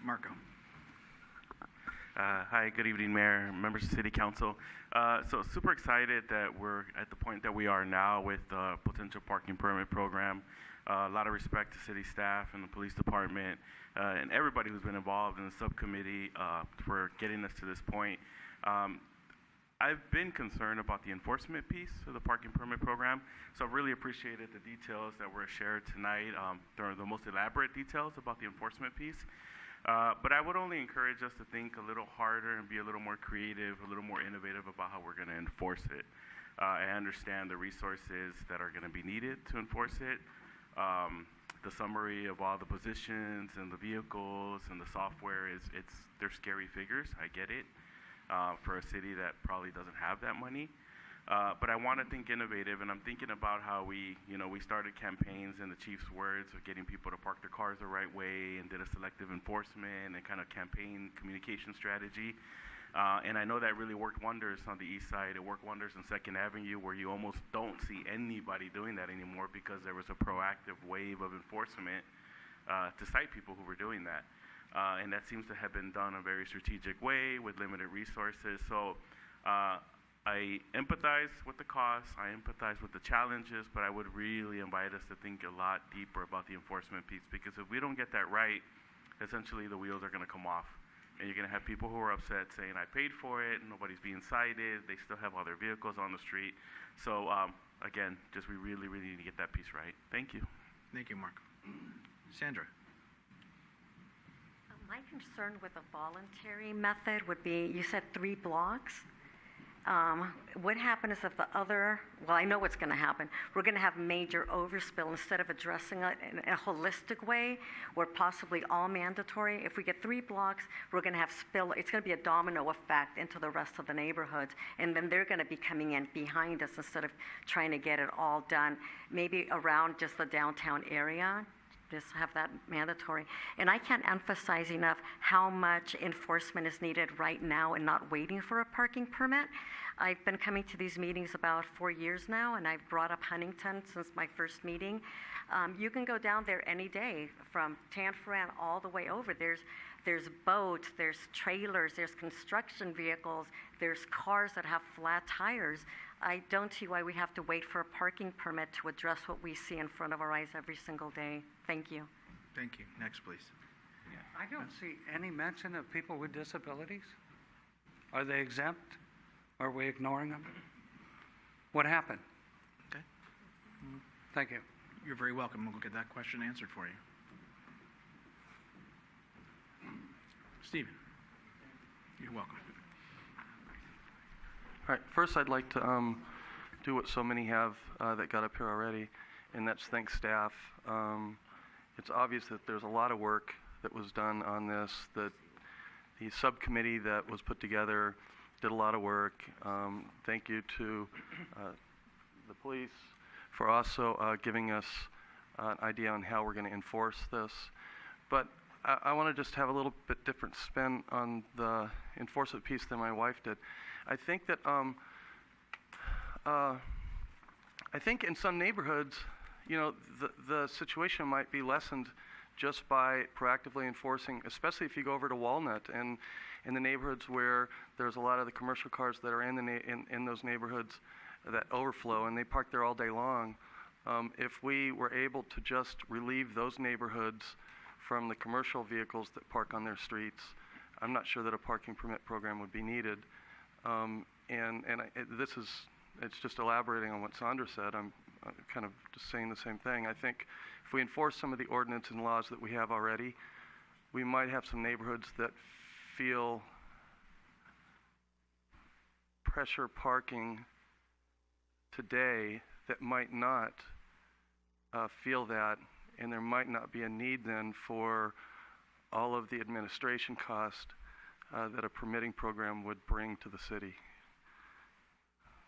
Marco. Hi, good evening, Mayor, members of City Council. So super excited that we're at the point that we are now with the potential parking permit program. A lot of respect to city staff and the police department and everybody who's been involved in the subcommittee for getting us to this point. I've been concerned about the enforcement piece of the parking permit program, so I've really appreciated the details that were shared tonight. They're the most elaborate details about the enforcement piece. But I would only encourage us to think a little harder and be a little more creative, a little more innovative about how we're going to enforce it. I understand the resources that are going to be needed to enforce it. The summary of all the positions and the vehicles and the software they're scary figures. I get it for a city that probably doesn't have that money. But I want to think innovative, and I'm thinking about how we started campaigns in the chief's words of getting people to park their cars the right way and did a selective enforcement and kind of campaign communication strategy. And I know that really worked wonders on the east side. It worked wonders on 2nd Avenue, where you almost don't see anybody doing that anymore because there was a proactive wave of enforcement to cite people who were doing that. And that seems to have been done in a very strategic way with limited resources. So I empathize with the costs, I empathize with the challenges, but I would really invite us to think a lot deeper about the enforcement piece, because if we don't get that right, essentially the wheels are going to come off. And you're going to have people who are upset saying, I paid for it, nobody's being cited, they still have all their vehicles on the street. So again, we really, really need to get that piece right. Thank you. Thank you, Mark. Sandra. My concern with a voluntary method would be, you said 3 blocks. What happens if I know what's going to happen. We're going to have major overspill instead of addressing it in a holistic way or possibly all mandatory. If we get 3 blocks, we're going to have spill. It's going to be a domino effect into the rest of the neighborhoods. And then they're going to be coming in behind us instead of trying to get it all done, maybe around just the downtown area. Just have that mandatory. And I can't emphasize enough how much enforcement is needed right now and not waiting for a parking permit. I've been coming to these meetings about 4 years now, and I've brought up Huntington since my first meeting. You can go down there any day from Tanforan all the way over. There's boats, there's trailers, there's construction vehicles, there's cars that have flat tires. I don't see why we have to wait for a parking permit to address what we see in front of our eyes every single day. Thank you. Thank you. Next, please. I don't see any mention of people with disabilities. Are they exempt? Are we ignoring them? What happened? Okay. Thank you. You're very welcome. We'll get that question answered for you. Stephen. You're welcome. All right, first I'd like to do what so many have that got up here already, and that's thank staff. It's obvious that there's a lot of work that was done on this, that the subcommittee that was put together did a lot of work. Thank you to the police for also giving us an idea on how we're going to enforce this. But I want to just have a little bit different spin on the enforcement piece than my wife did. I think that I think in some neighborhoods, the situation might be lessened just by proactively enforcing, especially if you go over to Walnut and in the neighborhoods where there's a lot of the commercial cars that are in those neighborhoods that overflow and they park there all day long. If we were able to just relieve those neighborhoods from the commercial vehicles that park on their streets, I'm not sure that a parking permit program would be needed. It's just elaborating on what Sandra said. I'm kind of just saying the same thing. I think if we enforce some of the ordinance and laws that we have already, we might have some neighborhoods that feel pressure parking today that might not feel that, and there might not be a need then for all of the administration cost that a permitting program would bring to the city.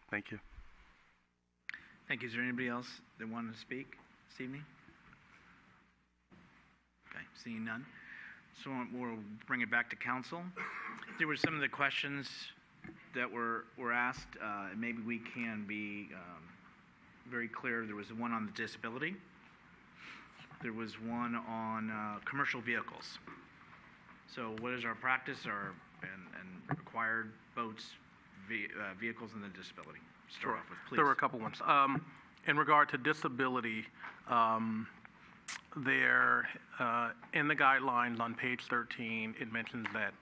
Thank you. Thank you. Is there anybody else that wanted to speak this evening? Okay, seeing none. So we'll bring it back to council. There were some of the questions that were asked. Maybe we can be very clear. There was one on the disability. There was one on commercial vehicles. So what is our practice and required boats, vehicles, and the disability? Start off with, please. There were a couple ones. In regard to disability, there in the guidelines on page 13, it mentions that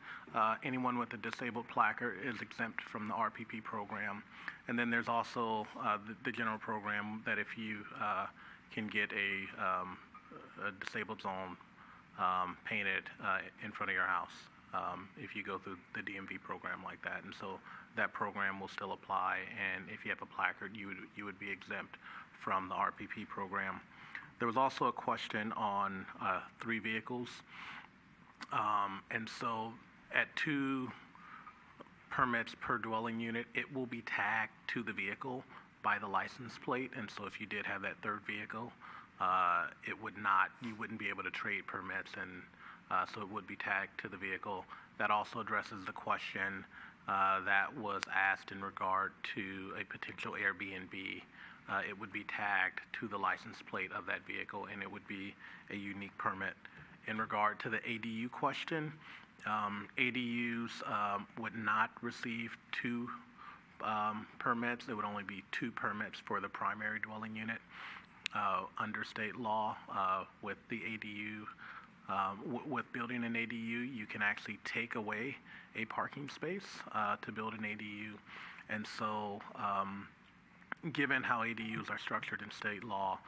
anyone with a disabled placard is exempt from the RPP program. And then there's also the general program that if you can get a disabled zone painted in front of your house if you go through the DMV program like that. And so that program will still apply, and if you have a placard, you would be exempt from the RPP program. There was also a question on 3 vehicles. And so at 2 permits per dwelling unit, it will be tagged to the vehicle by the license plate. And so if you did have that 3rd vehicle, you wouldn't be able to trade permits, and so it would be tagged to the vehicle. That also addresses the question that was asked in regard to a potential Airbnb. It would be tagged to the license plate of that vehicle, and it would be a unique permit. In regard to the ADU question, ADUs would not receive 2 permits. There would only be 2 permits for the primary dwelling unit. Under state law, with the ADU, with building an ADU, you can actually take away a parking space to build an ADU. And so, given how ADUs are structured in state law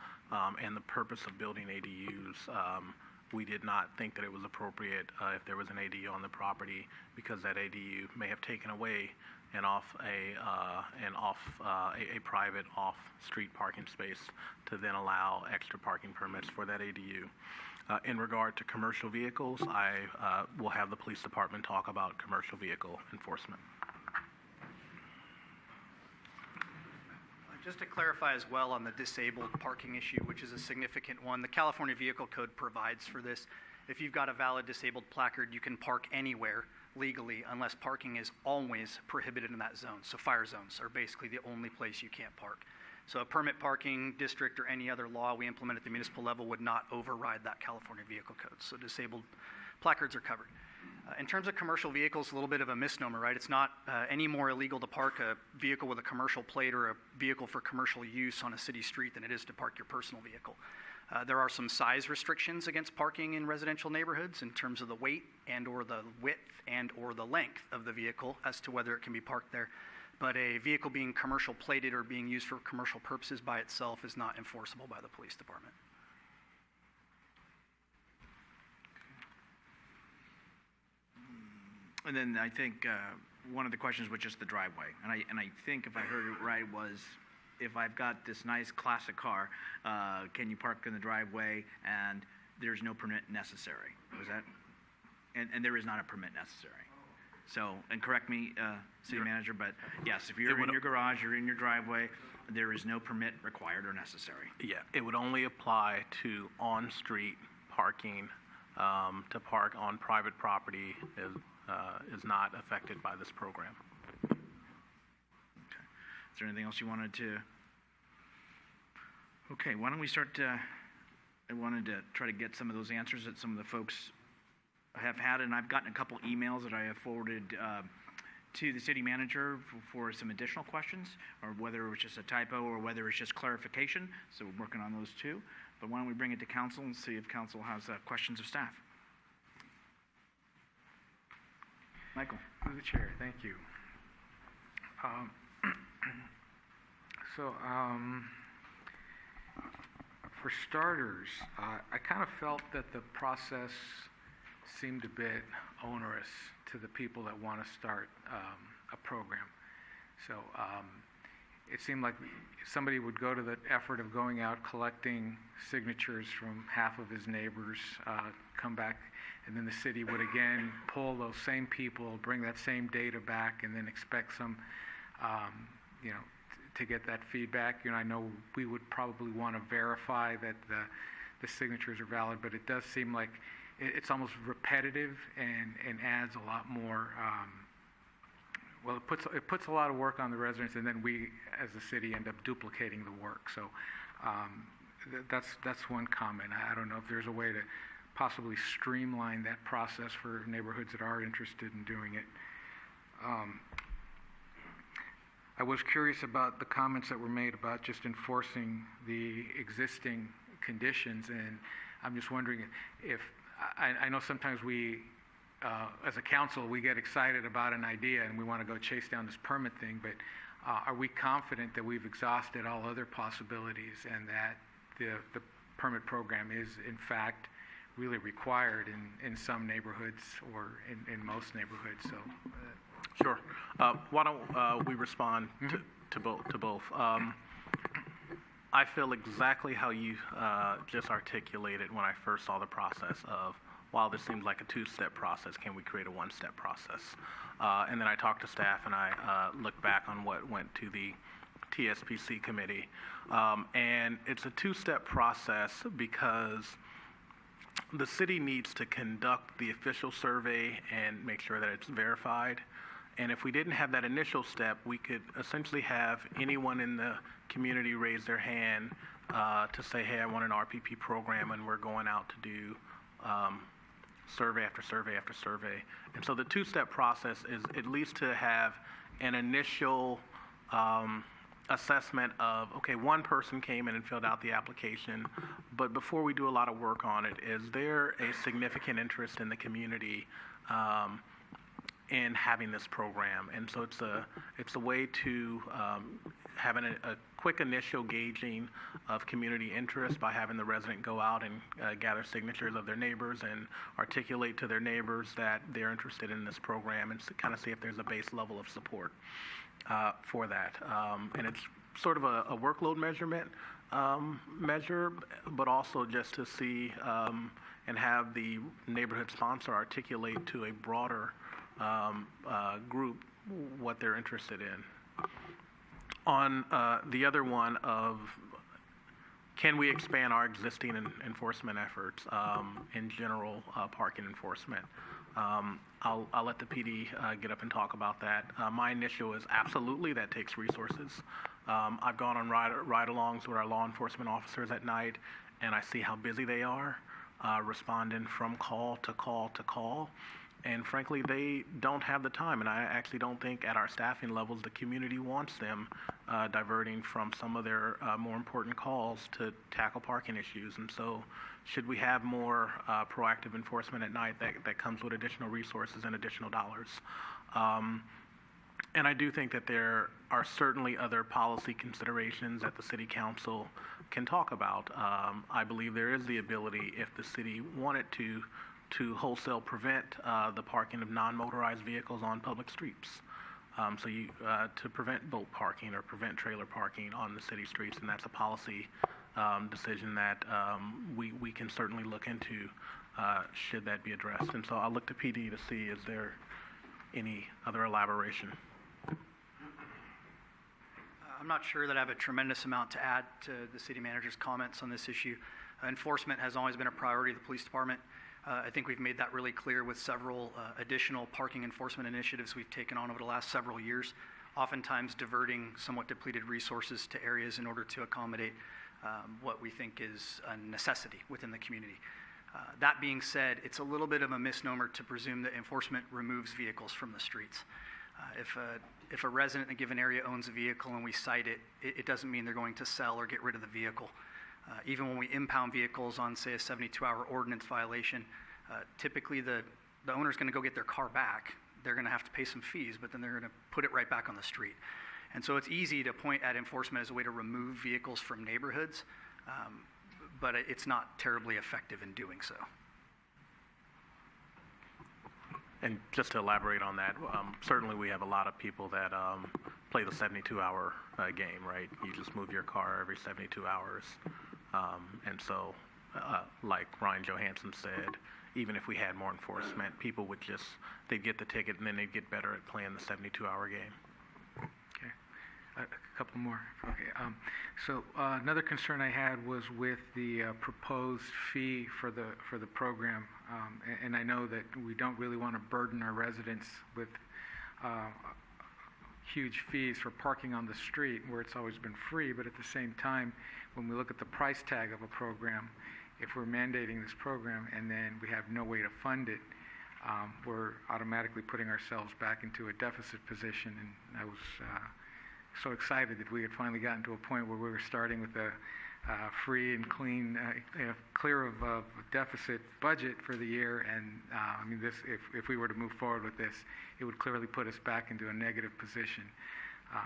and the purpose of building ADUs, we did not think that it was appropriate if there was an ADU on the property, because that ADU may have taken away a private off-street parking space to then allow extra parking permits for that ADU. In regard to commercial vehicles, I will have the police department talk about commercial vehicle enforcement. Just to clarify as well on the disabled parking issue, which is a significant one, the California Vehicle Code provides for this. If you've got a valid disabled placard, you can park anywhere legally unless parking is always prohibited in that zone. So fire zones are basically the only place you can't park. So a permit parking district or any other law we implement at the municipal level would not override that California Vehicle Code. So disabled placards are covered. In terms of commercial vehicles, a little bit of a misnomer, right? It's not any more illegal to park a vehicle with a commercial plate or a vehicle for commercial use on a city street than it is to park your personal vehicle. There are some size restrictions against parking in residential neighborhoods in terms of the weight and or the width and or the length of the vehicle as to whether it can be parked there. But a vehicle being commercial plated or being used for commercial purposes by itself is not enforceable by the police department. And then I think one of the questions was just the driveway. And I think if I heard it right was, if I've got this nice classic car, can you park in the driveway and there's no permit necessary? Was that? And there is not a permit necessary. So, and correct me, city manager, but yes, if you're in your garage, you're in your driveway, there is no permit required or necessary. Yeah, it would only apply to on-street parking to park on private property is not affected by this program. Is there anything else you wanted to? Okay, why don't we start? I wanted to try to get some of those answers that some of the folks have had, and I've gotten a couple emails that I have forwarded to the city manager for some additional questions, or whether it was just a typo or whether it's just clarification. So we're working on those too. But why don't we bring it to council and see if council has questions of staff? Michael. Through the chair, thank you. For starters, I kind of felt that the process seemed a bit onerous to the people that want to start a program. So it seemed like somebody would go to the effort of going out, collecting signatures from half of his neighbors, come back, and then the city would again poll those same people, bring that same data back, and then expect some, to get that feedback. I know we would probably want to verify that the signatures are valid, but it does seem like it's almost repetitive and adds a lot more. It puts a lot of work on the residents, and then we, as the city, end up duplicating the work. So that's one comment. I don't know if there's a way to possibly streamline that process for neighborhoods that are interested in doing it. I was curious about the comments that were made about just enforcing the existing conditions, and I'm just wondering if, I know sometimes we, as a council, we get excited about an idea and we want to go chase down this permit thing, but are we confident that we've exhausted all other possibilities and that the permit program is, in fact, really required in some neighborhoods or in most neighborhoods? So. Sure. Why don't we respond to both? I feel exactly how you just articulated when I first saw the process of, while this seems like a two-step process, can we create a one-step process? And then I talked to staff and I looked back on what went to the TSPC committee. And it's a two-step process because the city needs to conduct the official survey and make sure that it's verified. And if we didn't have that initial step, we could essentially have anyone in the community raise their hand to say, hey, I want an RPP program, and we're going out to do survey after survey after survey. And so the two-step process is at least to have an initial assessment of, okay, one person came in and filled out the application, but before we do a lot of work on it, is there a significant interest in the community in having this program? And so it's a way to have a quick initial gauging of community interest by having the resident go out and gather signatures of their neighbors and articulate to their neighbors that they're interested in this program, and kind of see if there's a base level of support for that. And it's sort of a workload measurement measure, but also just to see and have the neighborhood sponsor articulate to a broader group what they're interested in. On the other one of, can we expand our existing enforcement efforts in general parking enforcement? I'll let the PD get up and talk about that. My initial is absolutely, that takes resources. I've gone on ride-alongs with our law enforcement officers at night, and I see how busy they are responding from call to call to call. And frankly, they don't have the time, and I actually don't think at our staffing levels the community wants them diverting from some of their more important calls to tackle parking issues. And so should we have more proactive enforcement at night that comes with additional resources and additional dollars? And I do think that there are certainly other policy considerations that the city council can talk about. I believe there is the ability, if the city wanted to wholesale prevent the parking of non-motorized vehicles on public streets. So to prevent boat parking or prevent trailer parking on the city streets, and that's a policy decision that we can certainly look into should that be addressed. And so I'll look to PD to see, is there any other elaboration? I'm not sure that I have a tremendous amount to add to the city manager's comments on this issue. Enforcement has always been a priority of the police department. I think we've made that really clear with several additional parking enforcement initiatives we've taken on over the last several years, oftentimes diverting somewhat depleted resources to areas in order to accommodate what we think is a necessity within the community. That being said, it's a little bit of a misnomer to presume that enforcement removes vehicles from the streets. If a resident in a given area owns a vehicle and we cite it, it doesn't mean they're going to sell or get rid of the vehicle. Even when we impound vehicles on, say, a 72-hour ordinance violation, typically the owner's going to go get their car back. They're going to have to pay some fees, but then they're going to put it right back on the street. And so it's easy to point at enforcement as a way to remove vehicles from neighborhoods, but it's not terribly effective in doing so. And just to elaborate on that, certainly we have a lot of people that play the 72-hour game, right? You just move your car every 72 hours. And so, like Ryan Johansson said, even if we had more enforcement, people would just, they'd get the ticket and then they'd get better at playing the 72-hour game. Okay. A couple more. Okay. So another concern I had was with the proposed fee for the program, and I know that we don't really want to burden our residents with huge fees for parking on the street where it's always been free, but at the same time, when we look at the price tag of a program, if we're mandating this program and then we have no way to fund it, we're automatically putting ourselves back into a deficit position. And I was so excited that we had finally gotten to a point where we were starting with a free and clean, clear of deficit budget for the year. And I mean, this, if we were to move forward with this, it would clearly put us back into a negative position.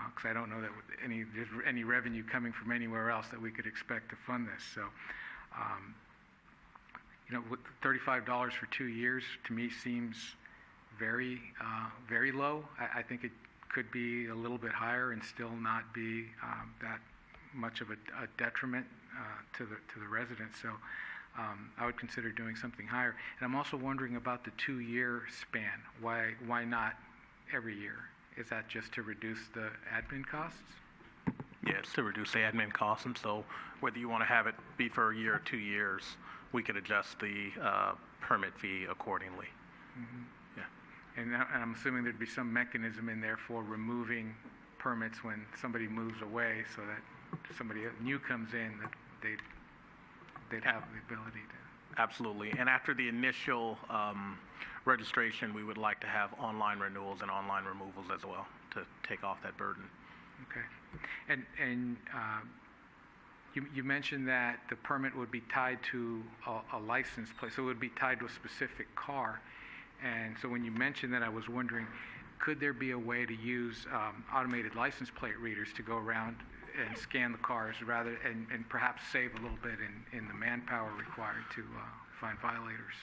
Because I don't know that there's any revenue coming from anywhere else that we could expect to fund this. So, with $35 for 2 years, to me seems very, very low. I think it could be a little bit higher and still not be that much of a detriment to the residents. So I would consider doing something higher. And I'm also wondering about the 2-year span. Why not every year? Is that just to reduce the admin costs? Yeah, it's to reduce the admin costs, and so whether you want to have it be for a year or 2 years, we could adjust the permit fee accordingly. Mm-hmm. Yeah. And I'm assuming there'd be some mechanism in there for removing permits when somebody moves away, so that if somebody new comes in, that they'd have the ability to. Absolutely. And after the initial registration, we would like to have online renewals and online removals as well to take off that burden. Okay. And you mentioned that the permit would be tied to a license plate, so it would be tied to a specific car. And so when you mentioned that, I was wondering, could there be a way to use automated license plate readers to go around and scan the cars and perhaps save a little bit in the manpower required to find violators?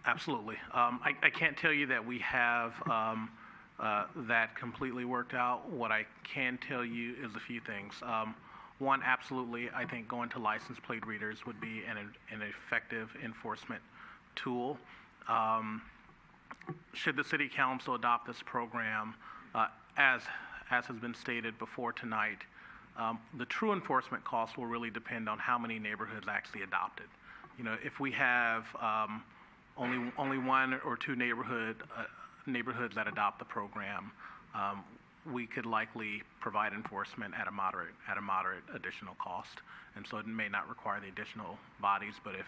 Absolutely. I can't tell you that we have that completely worked out. What I can tell you is a few things. One, absolutely, I think going to license plate readers would be an effective enforcement tool. Should the City Council adopt this program, as has been stated before tonight, the true enforcement costs will really depend on how many neighborhoods actually adopt it. If we have only 1 or 2 neighborhoods that adopt the program, we could likely provide enforcement at a moderate additional cost, and so it may not require the additional bodies. But if,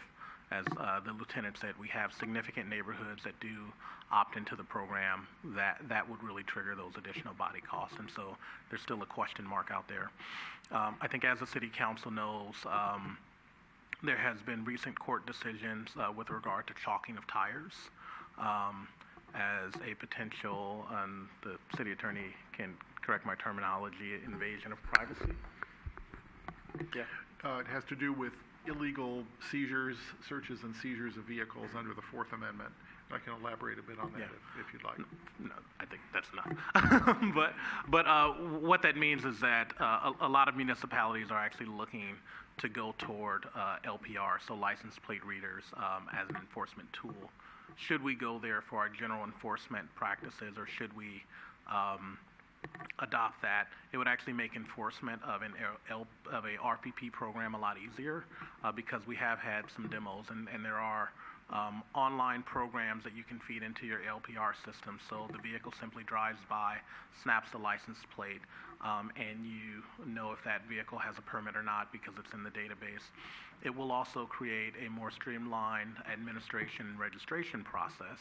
as the lieutenant said, we have significant neighborhoods that do opt into the program, that would really trigger those additional body costs, and so there's still a question mark out there. I think, as the City Council knows, there has been recent court decisions with regard to chalking of tires as a potential, and the city attorney can correct my terminology, invasion of privacy. Yeah. It has to do with illegal seizures, searches and seizures of vehicles under the Fourth Amendment. I can elaborate a bit on that if you'd like. No, I think that's enough. but what that means is that a lot of municipalities are actually looking to go toward LPR, so license plate readers, as an enforcement tool. Should we go there for our general enforcement practices, or should we adopt that? It would actually make enforcement of a RPP program a lot easier, because we have had some demos, and there are online programs that you can feed into your LPR system. So the vehicle simply drives by, snaps the license plate, and you know if that vehicle has a permit or not because it's in the database. It will also create a more streamlined administration and registration process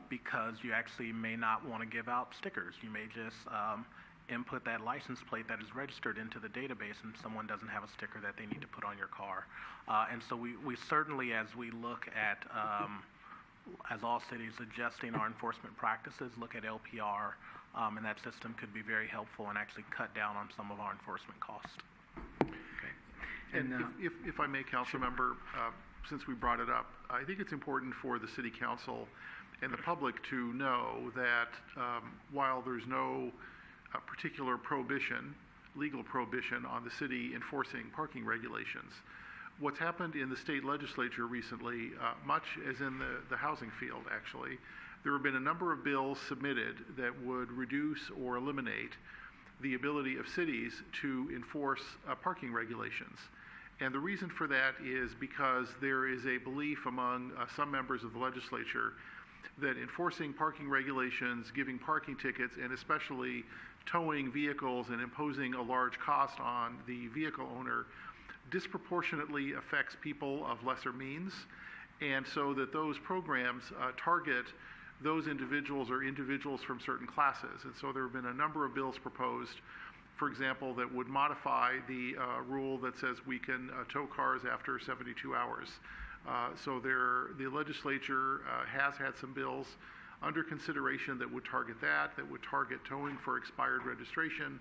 because you actually may not want to give out stickers. You may just input that license plate that is registered into the database and someone doesn't have a sticker that they need to put on your car. And so we certainly, as we look at, as all cities adjusting our enforcement practices, look at LPR, and that system could be very helpful and actually cut down on some of our enforcement costs. And if I may, council member, since we brought it up, I think it's important for the city council and the public to know that while there's no particular prohibition, legal prohibition on the city enforcing parking regulations, what's happened in the state legislature recently, much as in the housing field actually, there have been a number of bills submitted that would reduce or eliminate the ability of cities to enforce parking regulations. And the reason for that is because there is a belief among some members of the legislature that enforcing parking regulations, giving parking tickets, and especially towing vehicles and imposing a large cost on the vehicle owner disproportionately affects people of lesser means, and so that those programs target those individuals or individuals from certain classes. And so there have been a number of bills proposed, for example, that would modify the rule that says we can tow cars after 72 hours. So the legislature has had some bills under consideration that would target that would target towing for expired registration,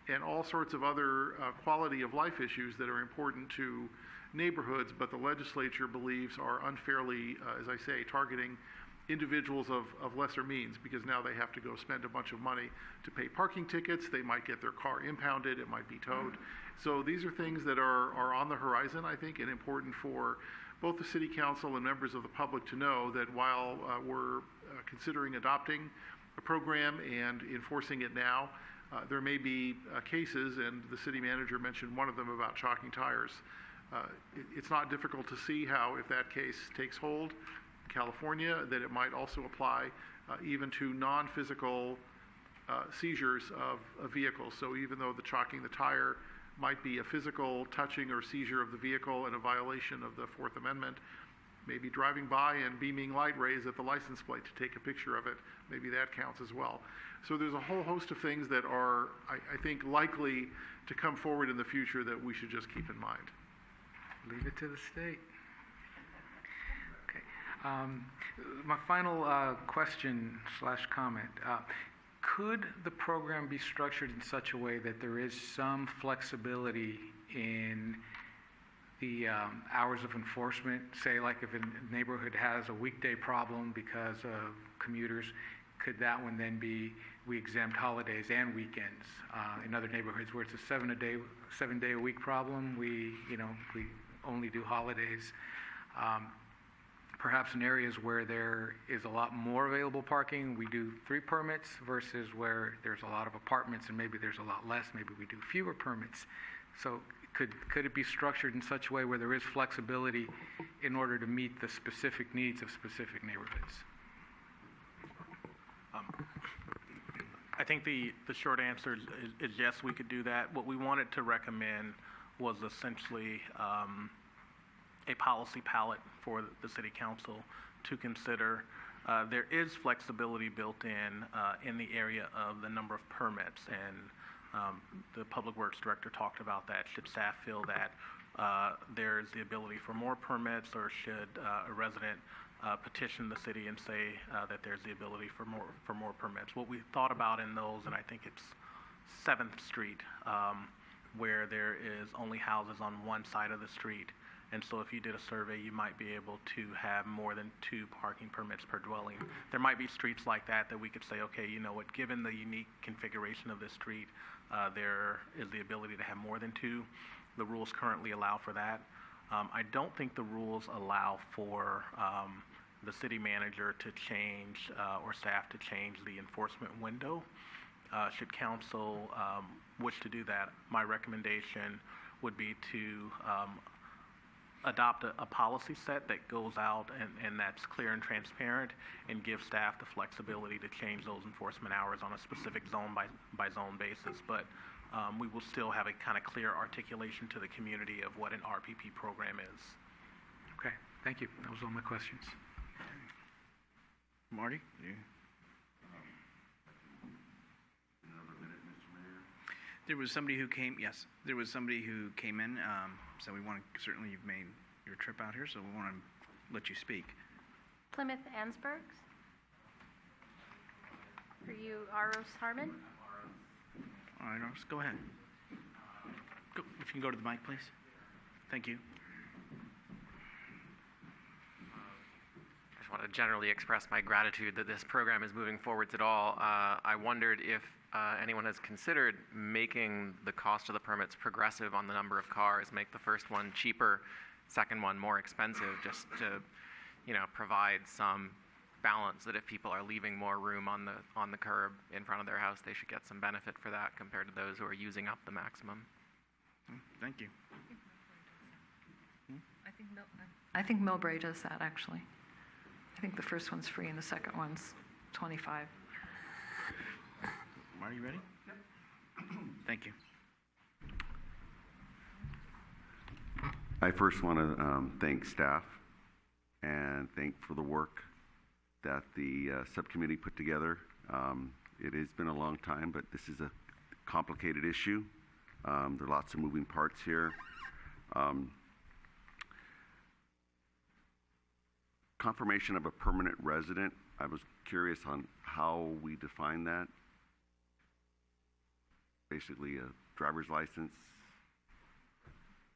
and all sorts of other quality of life issues that are important to neighborhoods, but the legislature believes are unfairly, as I say, targeting individuals of lesser means, because now they have to go spend a bunch of money to pay parking tickets. They might get their car impounded. It might be towed. So these are things that are on the horizon, I think, and important for both the city council and members of the public to know that while we're considering adopting a program and enforcing it now, there may be cases, and the city manager mentioned one of them about chalking tires. It's not difficult to see how, if that case takes hold in California, that it might also apply even to non-physical seizures of vehicles. So even though the chalking the tire might be a physical touching or seizure of the vehicle and a violation of the Fourth Amendment, maybe driving by and beaming light rays at the license plate to take a picture of it, maybe that counts as well. So there's a whole host of things that are, I think, likely to come forward in the future that we should just keep in mind. Leave it to the state. Okay. My final question/comment. Could the program be structured in such a way that there is some flexibility in the hours of enforcement? Say, like if a neighborhood has a weekday problem because of commuters, could that one then be, we exempt holidays and weekends? In other neighborhoods where it's a 7-day a week problem, we only do holidays. Perhaps in areas where there is a lot more available parking, we do 3 permits, versus where there's a lot of apartments and maybe there's a lot less, maybe we do fewer permits. So could it be structured in such a way where there is flexibility in order to meet the specific needs of specific neighborhoods? I think the short answer is yes, we could do that. What we wanted to recommend was essentially a policy palette for the city council to consider. There is flexibility built in the area of the number of permits, and the Public Works Director talked about that. Should staff feel that there's the ability for more permits, or should a resident petition the city and say that there's the ability for more permits? What we thought about in those, and I think it's 7th Street, where there is only houses on one side of the street. And so if you did a survey, you might be able to have more than 2 parking permits per dwelling. There might be streets like that we could say, okay, you know what, given the unique configuration of this street, there is the ability to have more than 2. The rules currently allow for that. I don't think the rules allow for the city manager to change or staff to change the enforcement window. Should council wish to do that, my recommendation would be to adopt a policy set that goes out and that's clear and transparent and give staff the flexibility to change those enforcement hours on a specific zone by zone basis. But we will still have a kind of clear articulation to the community of what an RPP program is. Okay, thank you. That was all my questions. Marty? There was somebody who came, yes, there was somebody who came in, so we want to, certainly you've made your trip out here, so we want to let you speak. Plymouth Ansbergs. Are you Aros Harmon? All right, Aros, go ahead. Go, if you can go to the mic, please. Thank you. I just want to generally express my gratitude that this program is moving forwards at all. I wondered if anyone has considered making the cost of the permits progressive on the number of cars, make the first one cheaper, second one more expensive, just to, provide some balance that if people are leaving more room on the curb in front of their house, they should get some benefit for that compared to those who are using up the maximum. Thank you. I think Millbrae does that, actually. I think the first one's free and the second one's 25. Are you ready? Yep. Thank you. I first want to thank staff and thank for the work that the subcommittee put together. It has been a long time, but this is a complicated issue. There are lots of moving parts here. Confirmation of a permanent resident, I was curious on how we define that. Basically a driver's license,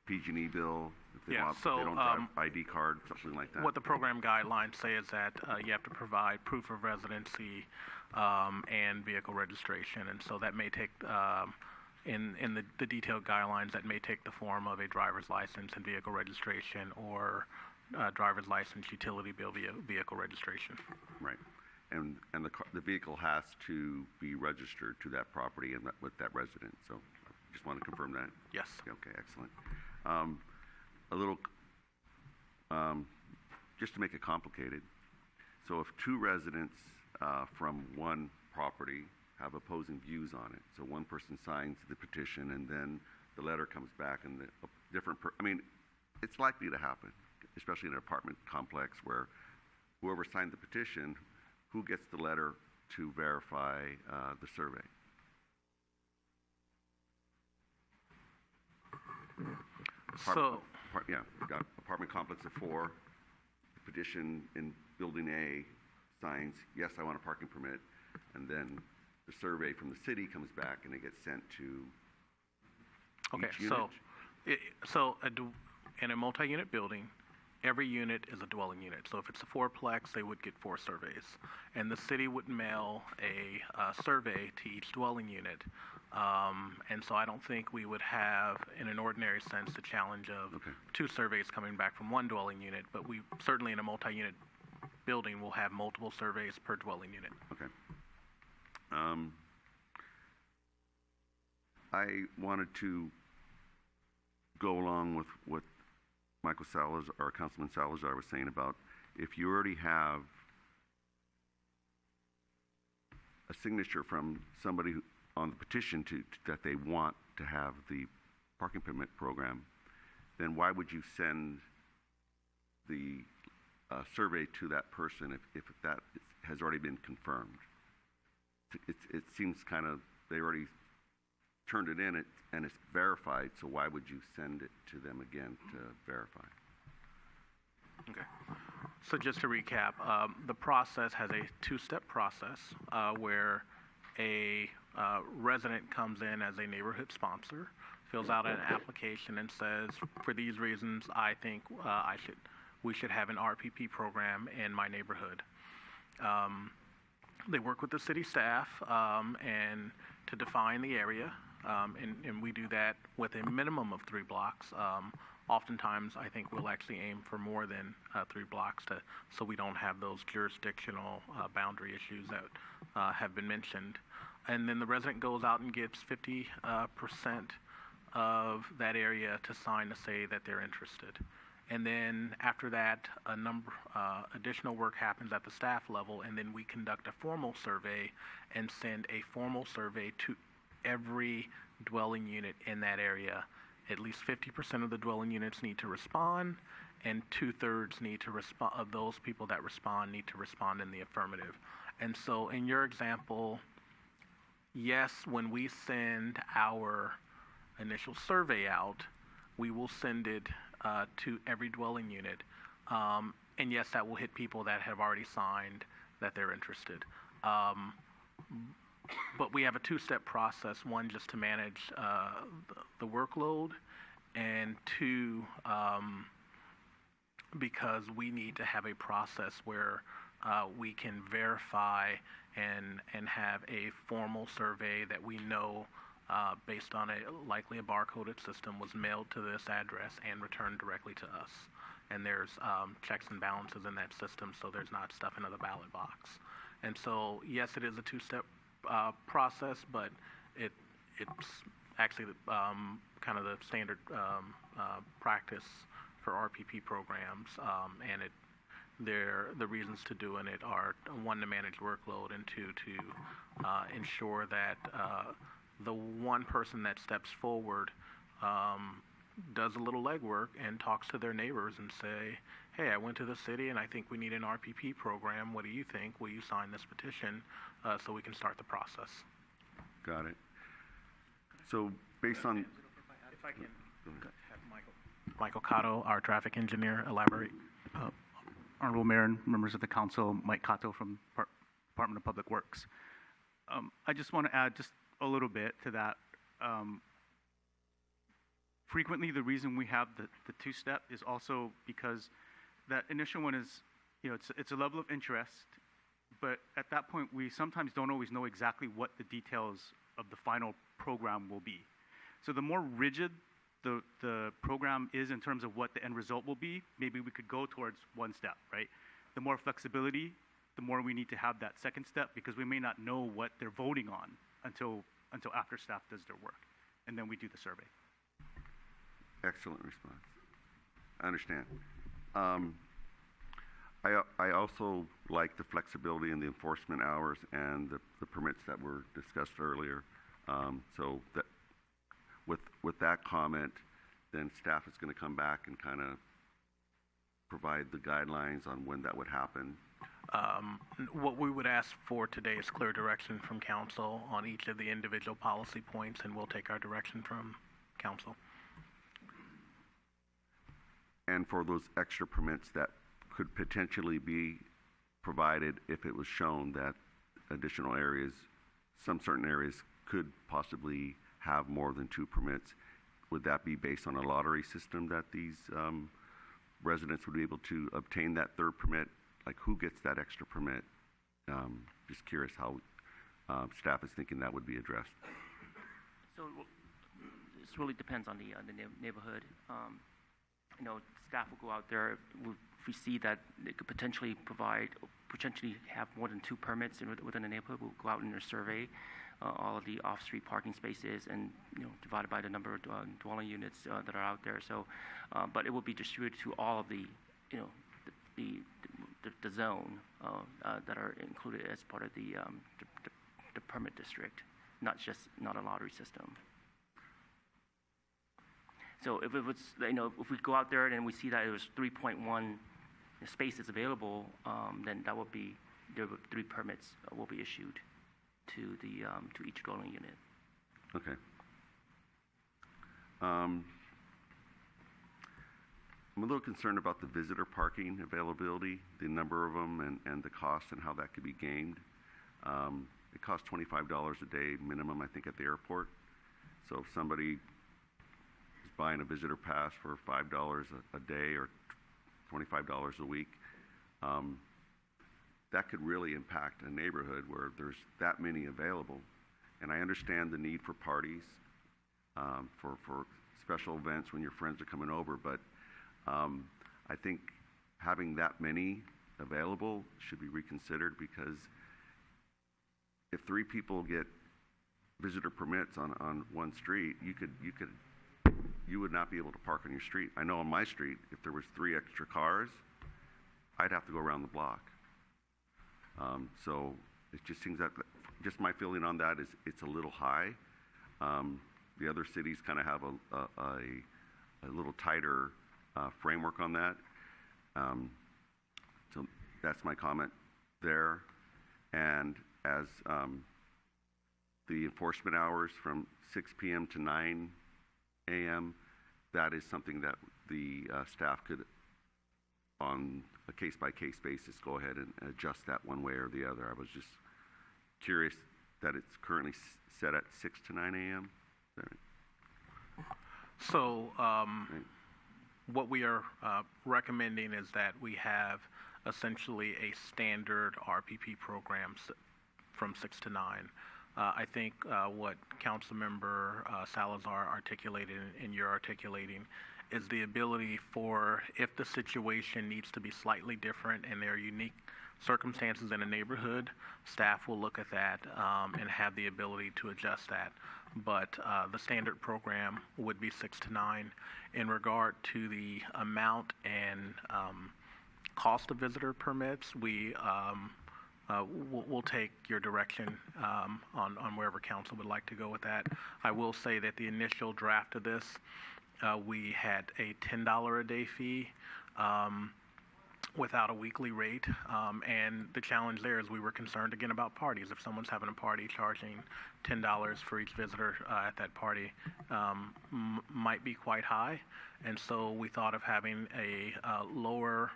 PG&E bill, if they, if they don't drive ID card, something like that. What the program guidelines say is that you have to provide proof of residency and vehicle registration, and so that may take, in the detailed guidelines, that may take the form of a driver's license and vehicle registration, or driver's license, utility bill, vehicle registration. Right. And the vehicle has to be registered to that property and with that resident. So I just want to confirm that. Yes. Okay, excellent. A little, just to make it complicated. So if two residents from one property have opposing views on it, so one person signs the petition and then the letter comes back and the different, it's likely to happen, especially in an apartment complex where whoever signed the petition, who gets the letter to verify the survey? We got apartment complex of 4, the petition in building A signs, yes, I want a parking permit, and then the survey from the city comes back and it gets sent to each unit? In a multi-unit building, every unit is a dwelling unit. So if it's a 4-plex, they would get 4 surveys. And the city would mail a survey to each dwelling unit. And so I don't think we would have, in an ordinary sense, the challenge of 2 surveys coming back from one dwelling unit. But we certainly, in a multi-unit building, will have multiple surveys per dwelling unit. Okay. I wanted to go along with what Michael Salazar, or Councilman Salazar, was saying about if you already have a signature from somebody on the petition that they want to have the parking permit program, then why would you send the survey to that person if that has already been confirmed? It seems kind of, they already turned it in and it's verified, so why would you send it to them again to verify? Okay. So just to recap, the process has a 2-step process where a resident comes in as a neighborhood sponsor, fills out an application and says, for these reasons, I think we should have an RPP program in my neighborhood. They work with the city staff and to define the area, and we do that with a minimum of 3 blocks. Oftentimes, I think we'll actually aim for more than 3 blocks so we don't have those jurisdictional boundary issues that have been mentioned. And then the resident goes out and gets 50% of that area to sign to say that they're interested. And then after that, additional work happens at the staff level, and then we conduct a formal survey and send a formal survey to every dwelling unit in that area. At least 50% of the dwelling units need to respond, and 2/3 need to respond of those people that respond need to respond in the affirmative. And so in your example, yes, when we send our initial survey out, we will send it to every dwelling unit. And yes, that will hit people that have already signed that they're interested. But we have a two-step process. One, just to manage the workload, and two, because we need to have a process where we can verify and have a formal survey that we know based on likely a barcoded system was mailed to this address and returned directly to us. And there's checks and balances in that system, so there's not stuff into the ballot box. And so, yes, it is a two-step process, but it's actually kind of the standard practice for RPP programs, and the reasons to doing it are, one, to manage workload, and two, to ensure that the one person that steps forward does a little legwork and talks to their neighbors and say, hey, I went to the city and I think we need an RPP program. What do you think? Will you sign this petition so we can start the process? Got it. So based on... If I can have Michael Cotto, our traffic engineer, elaborate. Honorable Mayor and members of the council, Mike Cotto from Department of Public Works. I just want to add just a little bit to that. Frequently, the reason we have the two-step is also because that initial one is, it's a level of interest, but at that point, we sometimes don't always know exactly what the details of the final program will be. So the more rigid the program is in terms of what the end result will be, maybe we could go towards one step, right? The more flexibility, the more we need to have that second step, because we may not know what they're voting on until after staff does their work, and then we do the survey. Excellent response. I understand. I also like the flexibility in the enforcement hours and the permits that were discussed earlier. So that with that comment, then staff is going to come back and kind of provide the guidelines on when that would happen. What we would ask for today is clear direction from council on each of the individual policy points, and we'll take our direction from council. And for those extra permits that could potentially be provided if it was shown that additional areas, some certain areas could possibly have more than 2 permits, would that be based on a lottery system that these residents would be able to obtain that third permit? Like, who gets that extra permit? Just curious how staff is thinking that would be addressed. So this really depends on the neighborhood. Staff will go out there. If we see that they could potentially have more than 2 permits within a neighborhood, we'll go out in their survey all of the off-street parking spaces and divided by the number of dwelling units that are out there. So, but it will be distributed to all of the zone that are included as part of the permit district, not a lottery system. So if it was, if we go out there and we see that it was 3.1 spaces available, then that would be 3 permits will be issued to each dwelling unit. Okay. I'm a little concerned about the visitor parking availability, the number of them, and the cost and how that could be gamed. It costs $25 a day minimum, I think, at the airport. So if somebody is buying a visitor pass for $5 a day or $25 a week, that could really impact a neighborhood where there's that many available. And I understand the need for parties, for special events when your friends are coming over, but I think having that many available should be reconsidered, because if 3 people get visitor permits on one street, you could you would not be able to park on your street. I know on my street, if there was 3 extra cars, I'd have to go around the block. So it just seems that, just my feeling on that is it's a little high. The other cities kind of have a little tighter framework on that. So that's my comment there. And as the enforcement hours from 6 p.m. to 9 a.m., that is something that the staff could, on a case-by-case basis, go ahead and adjust that one way or the other. I was just curious that it's currently set at 6 to 9 a.m. So what we are recommending is that we have essentially a standard RPP program from 6 to 9. I think what Councilmember Salazar articulated and you're articulating is the ability for, if the situation needs to be slightly different and there are unique circumstances in a neighborhood, staff will look at that and have the ability to adjust that. But the standard program would be 6 to 9. In regard to the amount and cost of visitor permits, we'll take your direction on wherever council would like to go with that. I will say that the initial draft of this, we had a $10 a day fee without a weekly rate. And the challenge there is we were concerned again about parties. If someone's having a party, charging $10 for each visitor at that party might be quite high. And so we thought of having a lower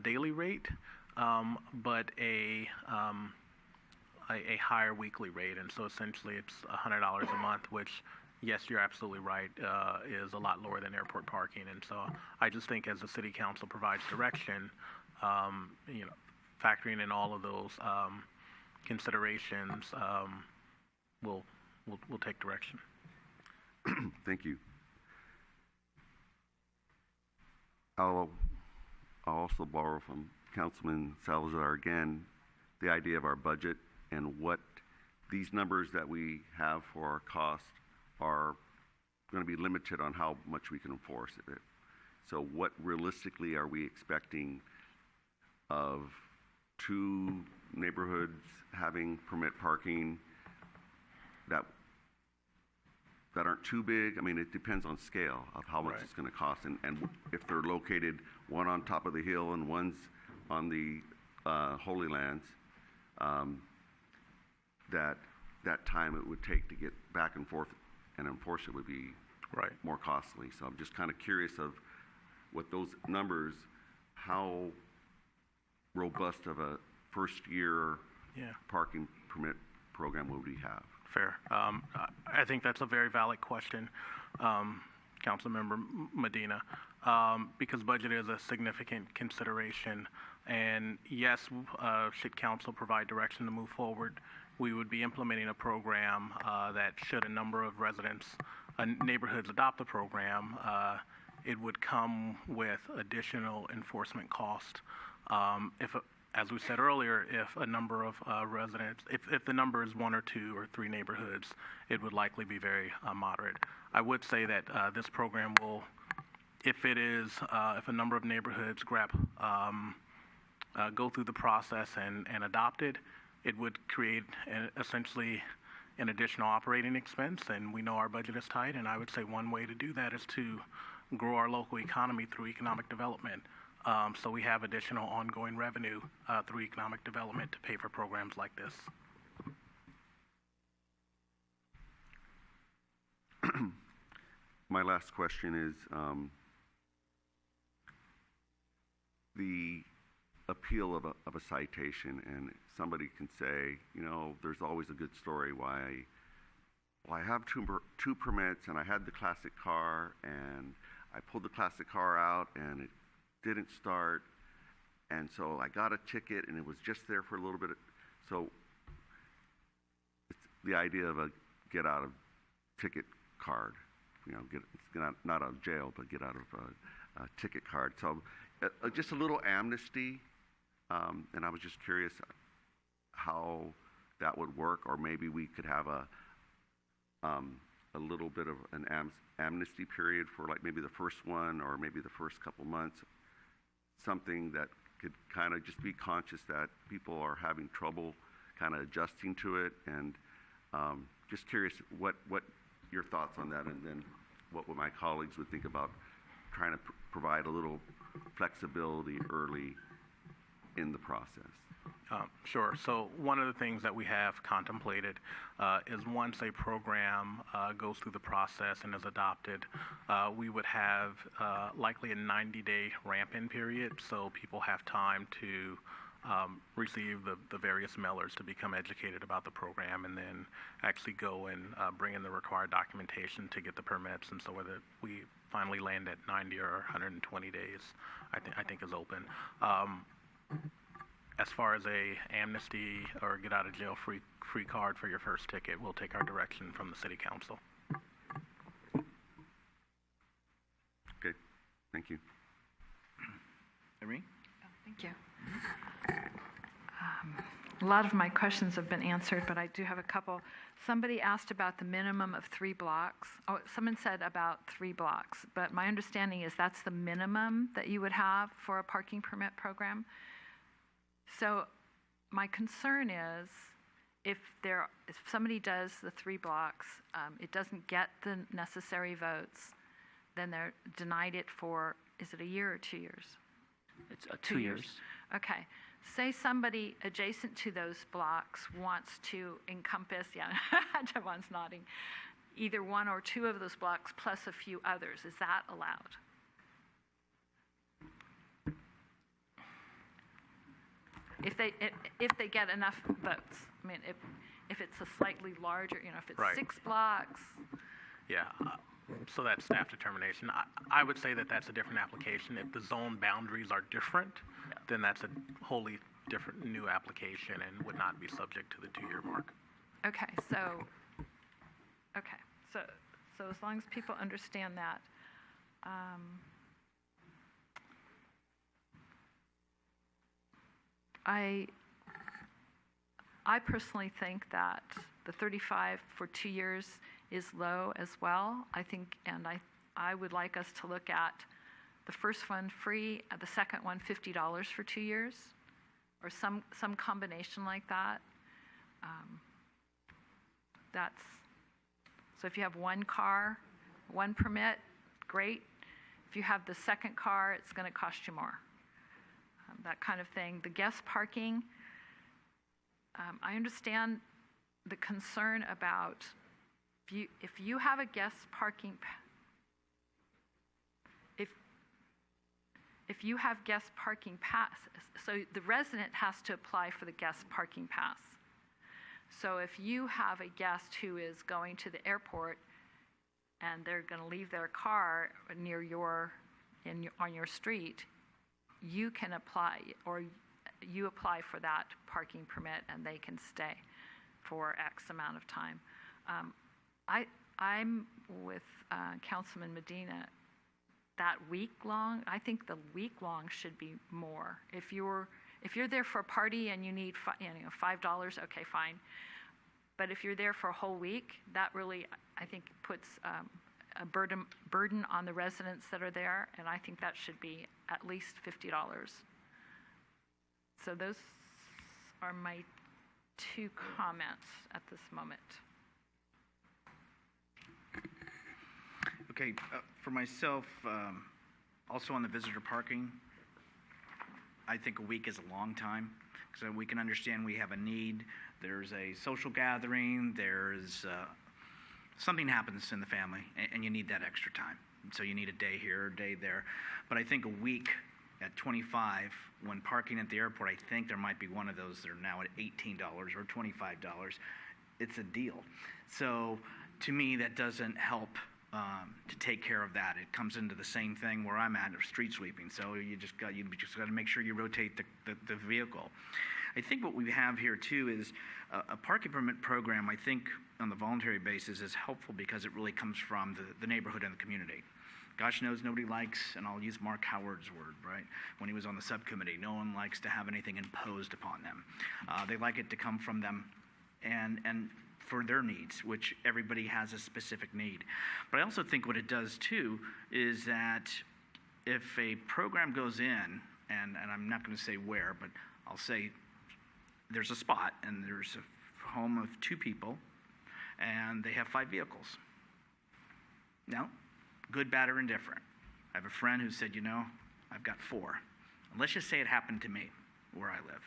daily rate, but a higher weekly rate. And so essentially it's $100 a month, which, yes, you're absolutely right, is a lot lower than airport parking. And so I just think as the city council provides direction, factoring in all of those considerations, we'll take direction. Thank you. I'll also borrow from Councilman Salazar again the idea of our budget and what these numbers that we have for our cost are going to be limited on how much we can enforce it. So what realistically are we expecting of 2 neighborhoods having permit parking that aren't too big? I mean, it depends on scale of how much it's going to cost, and if they're located one on top of the hill and one's on the Holy Lands, that time it would take to get back and forth and enforce it would be more costly. So I'm just kind of curious of what those numbers, how robust of a first year parking permit program would we have? Fair. I think that's a very valid question, Councilmember Medina, because budget is a significant consideration. And yes, should council provide direction to move forward, we would be implementing a program that should a number of residents, neighborhoods adopt the program, it would come with additional enforcement cost. As we said earlier, if a number of residents, if the number is 1 or 2 or 3 neighborhoods, it would likely be very moderate. I would say that this program will, if a number of neighborhoods go through the process and adopt it, it would create essentially an additional operating expense, and we know our budget is tight, and I would say one way to do that is to grow our local economy through economic development. So we have additional ongoing revenue through economic development to pay for programs like this. My last question is the appeal of a citation, and somebody can say, there's always a good story why I have two permits, and I had the classic car, and I pulled the classic car out, and it didn't start, and so I got a ticket, and it was just there for a little bit. So it's the idea of a get out of ticket card, get not out of jail, but get out of a ticket card. So just a little amnesty, and I was just curious how that would work, or maybe we could have a little bit of an amnesty period for like maybe the first one or maybe the first couple months, something that could kind of just be conscious that people are having trouble kind of adjusting to it, and just curious what your thoughts on that, and then what my colleagues would think about trying to provide a little flexibility early in the process. Sure. So one of the things that we have contemplated is once a program goes through the process and is adopted, we would have likely a 90-day ramp-in period, so people have time to receive the various mailers to become educated about the program, and then actually go and bring in the required documentation to get the permits. And so whether we finally land at 90 or 120 days, I think is open. As far as a amnesty or get out of jail free card for your first ticket, we'll take our direction from the city council. Okay, thank you. Irene? Thank you. A lot of my questions have been answered, but I do have a couple. Somebody asked about the minimum of 3 blocks. Oh, someone said about 3 blocks, but my understanding is that's the minimum that you would have for a parking permit program. So my concern is if somebody does the 3 blocks, it doesn't get the necessary votes, then they're denied it for, is it a year or 2 years? It's 2 years. Okay. Say somebody adjacent to those blocks wants to encompass, yeah, Javon's nodding, either 1 or 2 of those blocks plus a few others. Is that allowed? If they get enough votes. I mean, if it's a slightly larger, if it's Right. 6 blocks. Yeah, so that's staff determination. I would say that that's a different application. If the zone boundaries are different, then that's a wholly different new application and would not be subject to the 2-year mark. Okay, so as long as people understand that. I personally think that the 35 for 2 years is low as well. I think, and I would like us to look at the first one free, the second one $50 for 2 years, or some combination like that. So if you have 1 car, 1 permit, great. If you have the second car, it's going to cost you more. That kind of thing. The guest parking, I understand the concern about if you have a guest parking, if you have guest parking pass, so the resident has to apply for the guest parking pass. So if you have a guest who is going to the airport and they're going to leave their car near on your street, you can apply, or you apply for that parking permit and they can stay for X amount of time. I'm with Councilman Medina. That week long, I think the week long should be more. If you're there for a party and you need $5, okay, fine. But if you're there for a whole week, that really, I think, puts a burden on the residents that are there, and I think that should be at least $50. So those are my 2 comments at this moment. Okay, for myself, also on the visitor parking, I think a week is a long time, because we can understand we have a need. There's a social gathering, there's something happens in the family, and you need that extra time. So you need a day here, a day there. But I think a week at $25, when parking at the airport, I think there might be one of those that are now at $18 or $25. It's a deal. So to me, that doesn't help to take care of that. It comes into the same thing where I'm at, or street sweeping. So you just got to make sure you rotate the vehicle. I think what we have here too is a parking permit program. I think on the voluntary basis is helpful because it really comes from the neighborhood and the community. Gosh knows nobody likes, and I'll use Mark Howard's word, right? When he was on the subcommittee, no one likes to have anything imposed upon them. They like it to come from them. And for their needs, which everybody has a specific need. But I also think what it does too is that if a program goes in, and I'm not going to say where, but I'll say there's a spot and there's a home of 2 people and they have 5 vehicles. Now, good, bad, or indifferent. I have a friend who said, I've got 4. And let's just say it happened to me where I live.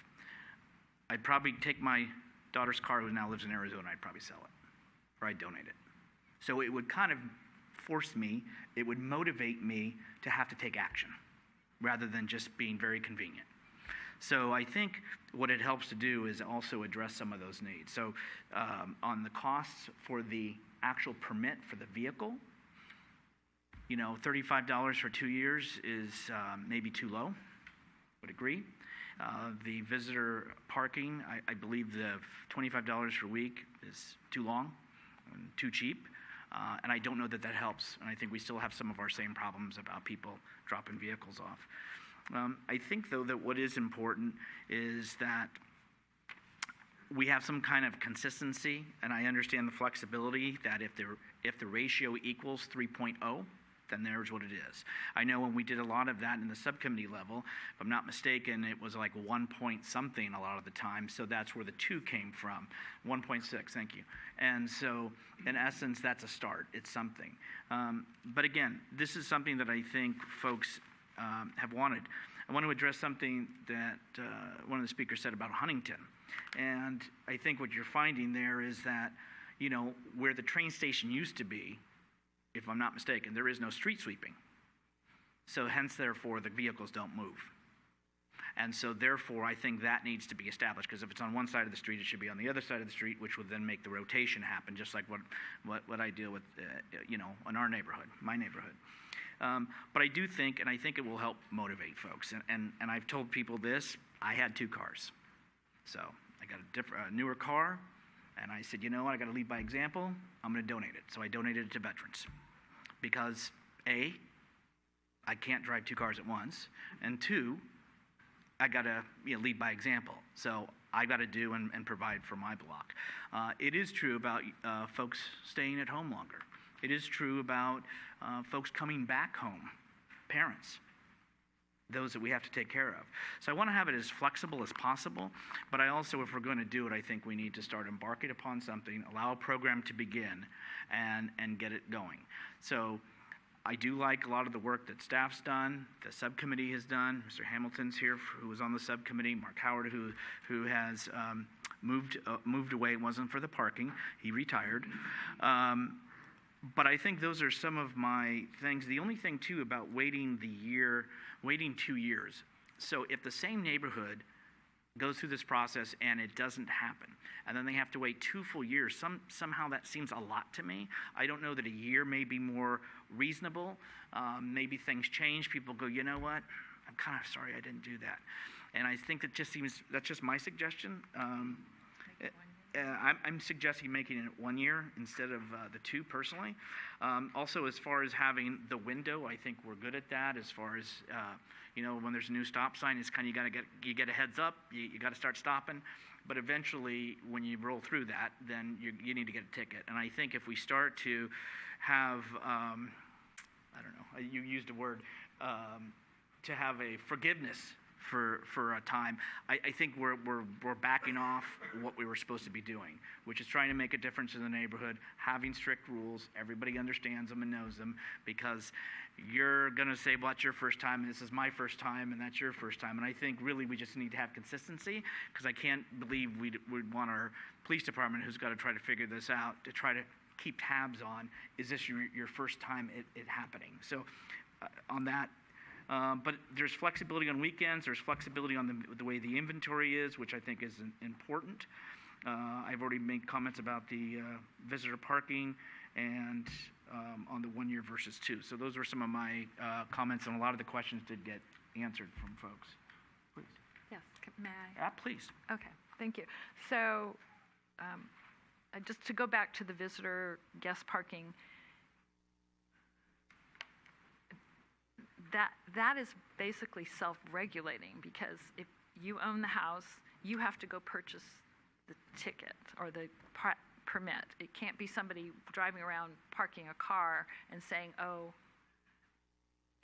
I'd probably take my daughter's car, who now lives in Arizona, I'd probably sell it, or I'd donate it. So it would kind of force me, it would motivate me to have to take action, rather than just being very convenient. So I think what it helps to do is also address some of those needs. So on the costs for the actual permit for the vehicle, $35 for 2 years is maybe too low, would agree. The visitor parking, I believe the $25 per week is too long and too cheap. And I don't know that that helps. And I think we still have some of our same problems about people dropping vehicles off. I think, though, that what is important is that we have some kind of consistency, and I understand the flexibility that if the ratio equals 3.0, then there's what it is. I know when we did a lot of that in the subcommittee level, if I'm not mistaken, it was like 1 point something a lot of the time, so that's where the 2 came from. 1.6, thank you. And so, in essence, that's a start. It's something. But again, this is something that I think folks have wanted. I want to address something that one of the speakers said about Huntington. And I think what you're finding there is that, where the train station used to be, if I'm not mistaken, there is no street sweeping. So hence, therefore, the vehicles don't move. And so, therefore, I think that needs to be established, because if it's on one side of the street, it should be on the other side of the street, which would then make the rotation happen, just like what I deal with, in our neighborhood, my neighborhood. But I do think, and I think it will help motivate folks. And I've told people this, I had 2 cars. So I got a newer car, and I said, I got to lead by example. I'm going to donate it. So I donated it to veterans. Because, A, I can't drive 2 cars at once, and 2, I got to lead by example. So I got to do and provide for my block. It is true about folks staying at home longer. It is true about folks coming back home, parents, those that we have to take care of. So I want to have it as flexible as possible, but I also, if we're going to do it, I think we need to start embarking upon something, allow a program to begin, and get it going. So I do like a lot of the work that staff's done, the subcommittee has done. Mr. Hamilton's here, who was on the subcommittee. Mark Howard, who has moved away. It wasn't for the parking. He retired. But I think those are some of my things. The only thing, too, about waiting 2 years. So if the same neighborhood goes through this process and it doesn't happen, and then they have to wait 2 full years, somehow that seems a lot to me. I don't know that a year may be more reasonable. Maybe things change. People go, you know what? I'm kind of sorry I didn't do that. And I think that's just my suggestion. I'm suggesting making it 1 year instead of the 2 personally. Also, as far as having the window, I think we're good at that. As far as when there's a new stop sign, it's kind of you get a heads up. You got to start stopping. But eventually, when you roll through that, then you need to get a ticket. And I think if we start to have, I don't know, you used a word, to have a forgiveness for a time, I think we're backing off what we were supposed to be doing, which is trying to make a difference in the neighborhood, having strict rules. Everybody understands them and knows them, because you're going to say, well, that's your first time, and this is my first time, and that's your first time. And I think really we just need to have consistency, because I can't believe we'd want our police department, who's got to try to figure this out, to try to keep tabs on, is this your first time it happening? So on that. But there's flexibility on weekends. There's flexibility on the way the inventory is, which I think is important. I've already made comments about the visitor parking and on the 1 year versus 2. So those were some of my comments, and a lot of the questions did get answered from folks. Please. Yes, may I? Please. Okay, thank you. So just to go back to the visitor guest parking, that is basically self-regulating, because if you own the house, you have to go purchase the ticket or the permit. It can't be somebody driving around parking a car and saying, oh,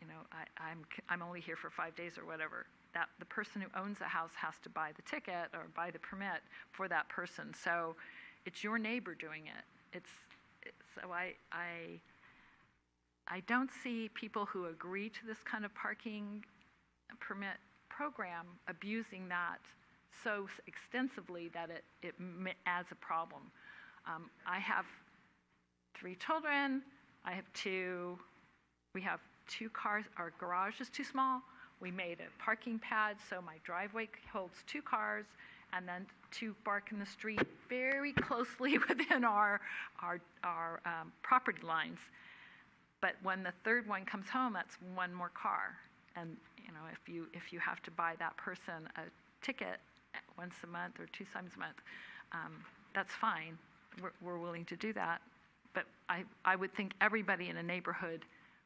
you know, I'm only here for 5 days or whatever. That the person who owns the house has to buy the ticket or buy the permit for that person. So it's your neighbor doing it. So I don't see people who agree to this kind of parking permit program abusing that so extensively that it adds a problem. I have 3 children. We have 2 cars. Our garage is too small. We made a parking pad so my driveway holds 2 cars, and then 2 park in the street very closely within our property lines. But when the 3rd one comes home, that's 1 more car. And you know, if you have to buy that person a ticket once a month or 2 times a month, that's fine. We're willing to do that. But I would think everybody in a neighborhood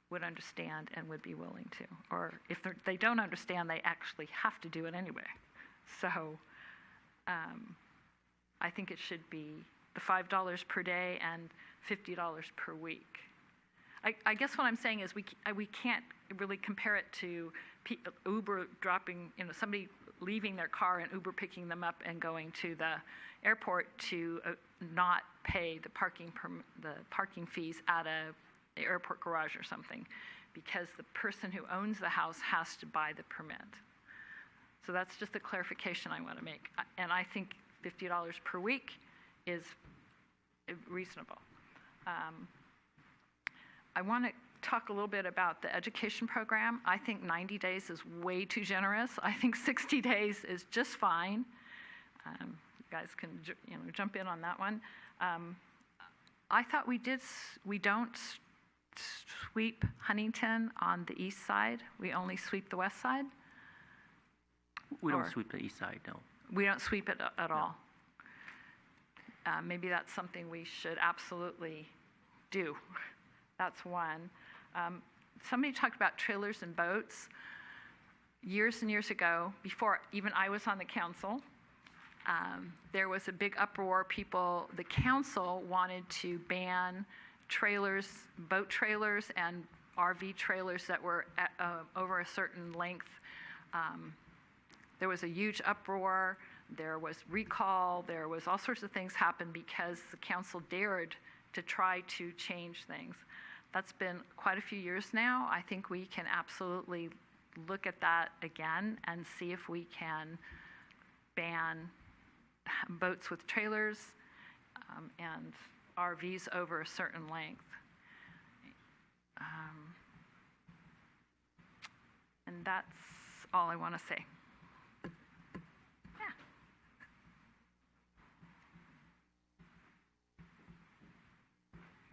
would understand and would be willing to. Or if they don't understand, they actually have to do it anyway. So I think it should be the $5 per day and $50 per week. I guess what I'm saying is we can't really compare it to Uber dropping, you know, somebody leaving their car and Uber picking them up and going to the airport to not pay the parking fees at the airport garage or something, because the person who owns the house has to buy the permit. So that's just the clarification I want to make. And I think $50 per week is reasonable. I want to talk a little bit about the education program. I think 90 days is way too generous. I think 60 days is just fine. You guys can jump in on that one. I thought we don't sweep Huntington on the east side. We only sweep the west side. We don't sweep the east side, no. We don't sweep it at all. Maybe that's something we should absolutely do. That's one. Somebody talked about trailers and boats. Years and years ago, before even I was on the council, there was a big uproar. The council wanted to ban trailers, boat trailers and RV trailers that were over a certain length. There was a huge uproar. There was recall. There was all sorts of things happen because the council dared to try to change things. That's been quite a few years now. I think we can absolutely look at that again and see if we can ban boats with trailers and RVs over a certain length. And that's all I want to say.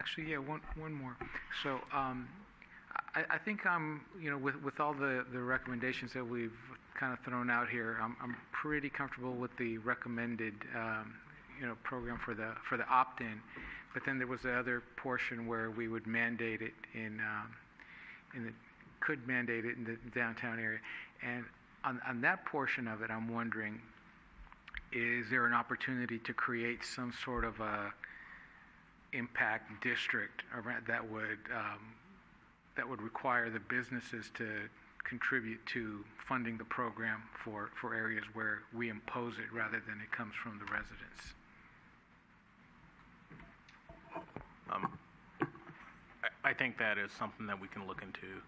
Actually, yeah, one more. So I think I'm, with all the recommendations that we've kind of thrown out here, I'm pretty comfortable with the recommended, program for the opt-in. But then there was the other portion where we would mandate it could mandate it in the downtown area. And on that portion of it, I'm wondering, is there an opportunity to create some sort of a impact district that would require the businesses to contribute to funding the program for areas where we impose it rather than it comes from the residents? I think that is something that we can look into.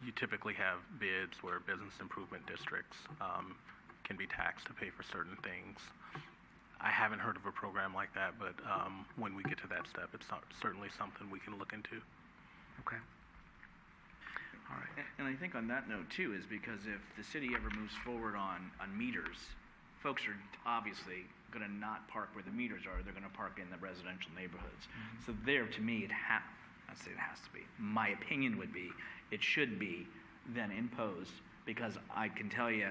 You typically have bids where business improvement districts can be taxed to pay for certain things. I haven't heard of a program like that, but when we get to that step, it's certainly something we can look into. Okay. All right. And I think on that note, too, is because if the city ever moves forward on meters, folks are obviously going to not park where the meters are. They're going to park in the residential neighborhoods. Mm-hmm. So there, to me, I'd say it has to be. My opinion would be it should be then imposed, because I can tell you,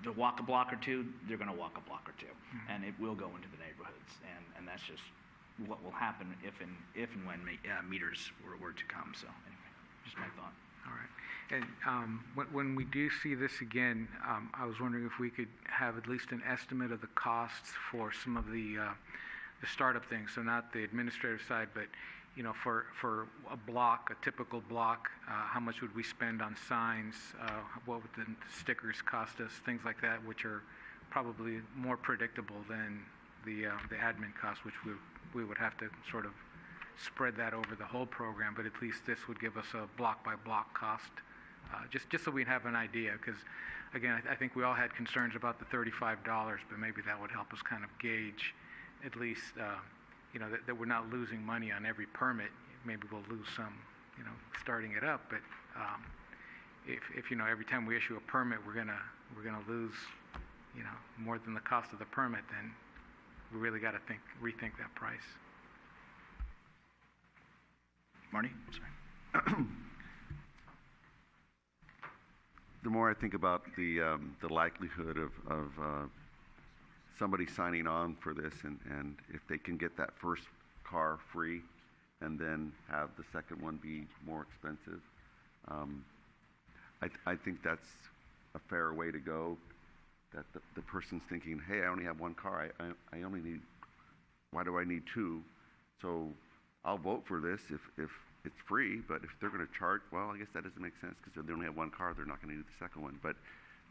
to walk a block or two, they're going to walk a block or two, mm-hmm. and it will go into the neighborhoods, and that's just what will happen if and when meters were to come. So anyway, just my thought. All right. And when we do see this again, I was wondering if we could have at least an estimate of the costs for some of the startup things. So not the administrative side, but for a block, a typical block, how much would we spend on signs? What would the stickers cost us? Things like that, which are probably more predictable than the admin costs, which we would have to sort of spread that over the whole program. But at least this would give us a block by block cost, just so we'd have an idea. Because again, I think we all had concerns about the $35, but maybe that would help us kind of gauge at least. That we're not losing money on every permit. Maybe we'll lose some, starting it up. But if every time we issue a permit, we're gonna lose, more than the cost of the permit, then we really got to rethink that price. Marty, sorry. The more I think about the likelihood of somebody signing on for this, and if they can get that first car free and then have the second one be more expensive, I think that's a fair way to go, that the person's thinking, hey, I only have one car, I only need, why do I need two? So I'll vote for this if it's free, but if they're going to charge, well, I guess that doesn't make sense, because if they only have one car, they're not going to do the second one. But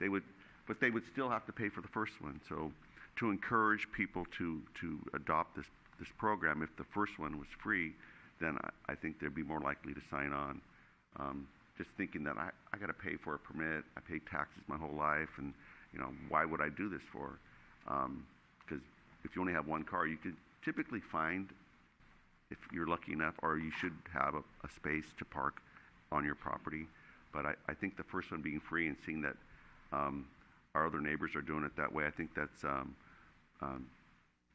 they would still have to pay for the first one. So to encourage people to adopt this program, if the first one was free, then I think they'd be more likely to sign on. Just thinking that I got to pay for a permit, I pay taxes my whole life, and why would I do this for? Because if you only have one car, you could typically find, if you're lucky enough, or you should have a space to park on your property. But I think the first one being free, and seeing that our other neighbors are doing it that way, I think that's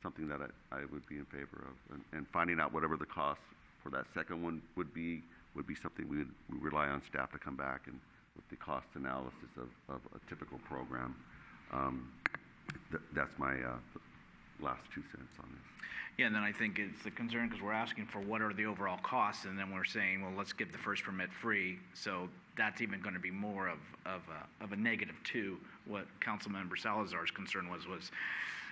something that I would be in favor of. And finding out whatever the cost for that second one would be something we rely on staff to come back and with the cost analysis of a typical program. That's my last 2 cents on this. Yeah, and then I think it's the concern, because we're asking for what are the overall costs, and then we're saying, well, let's give the first permit free. So that's even going to be more of a negative to what Councilmember Salazar's concern was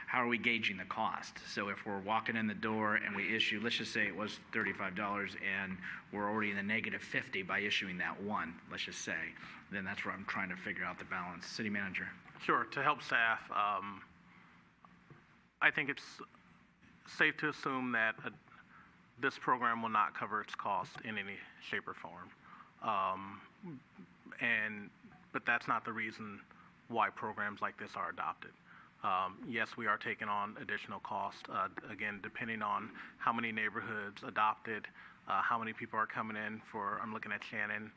how are we gauging the cost? So if we're walking in the door and we issue, let's just say it was $35, and we're already in the negative 50 by issuing that one, let's just say, then that's where I'm trying to figure out the balance. City Manager. Sure. To help staff, I think it's safe to assume that this program will not cover its cost in any shape or form. But that's not the reason why programs like this are adopted. Yes, we are taking on additional cost, again, depending on how many neighborhoods adopted, how many people are coming in for, I'm looking at Shannon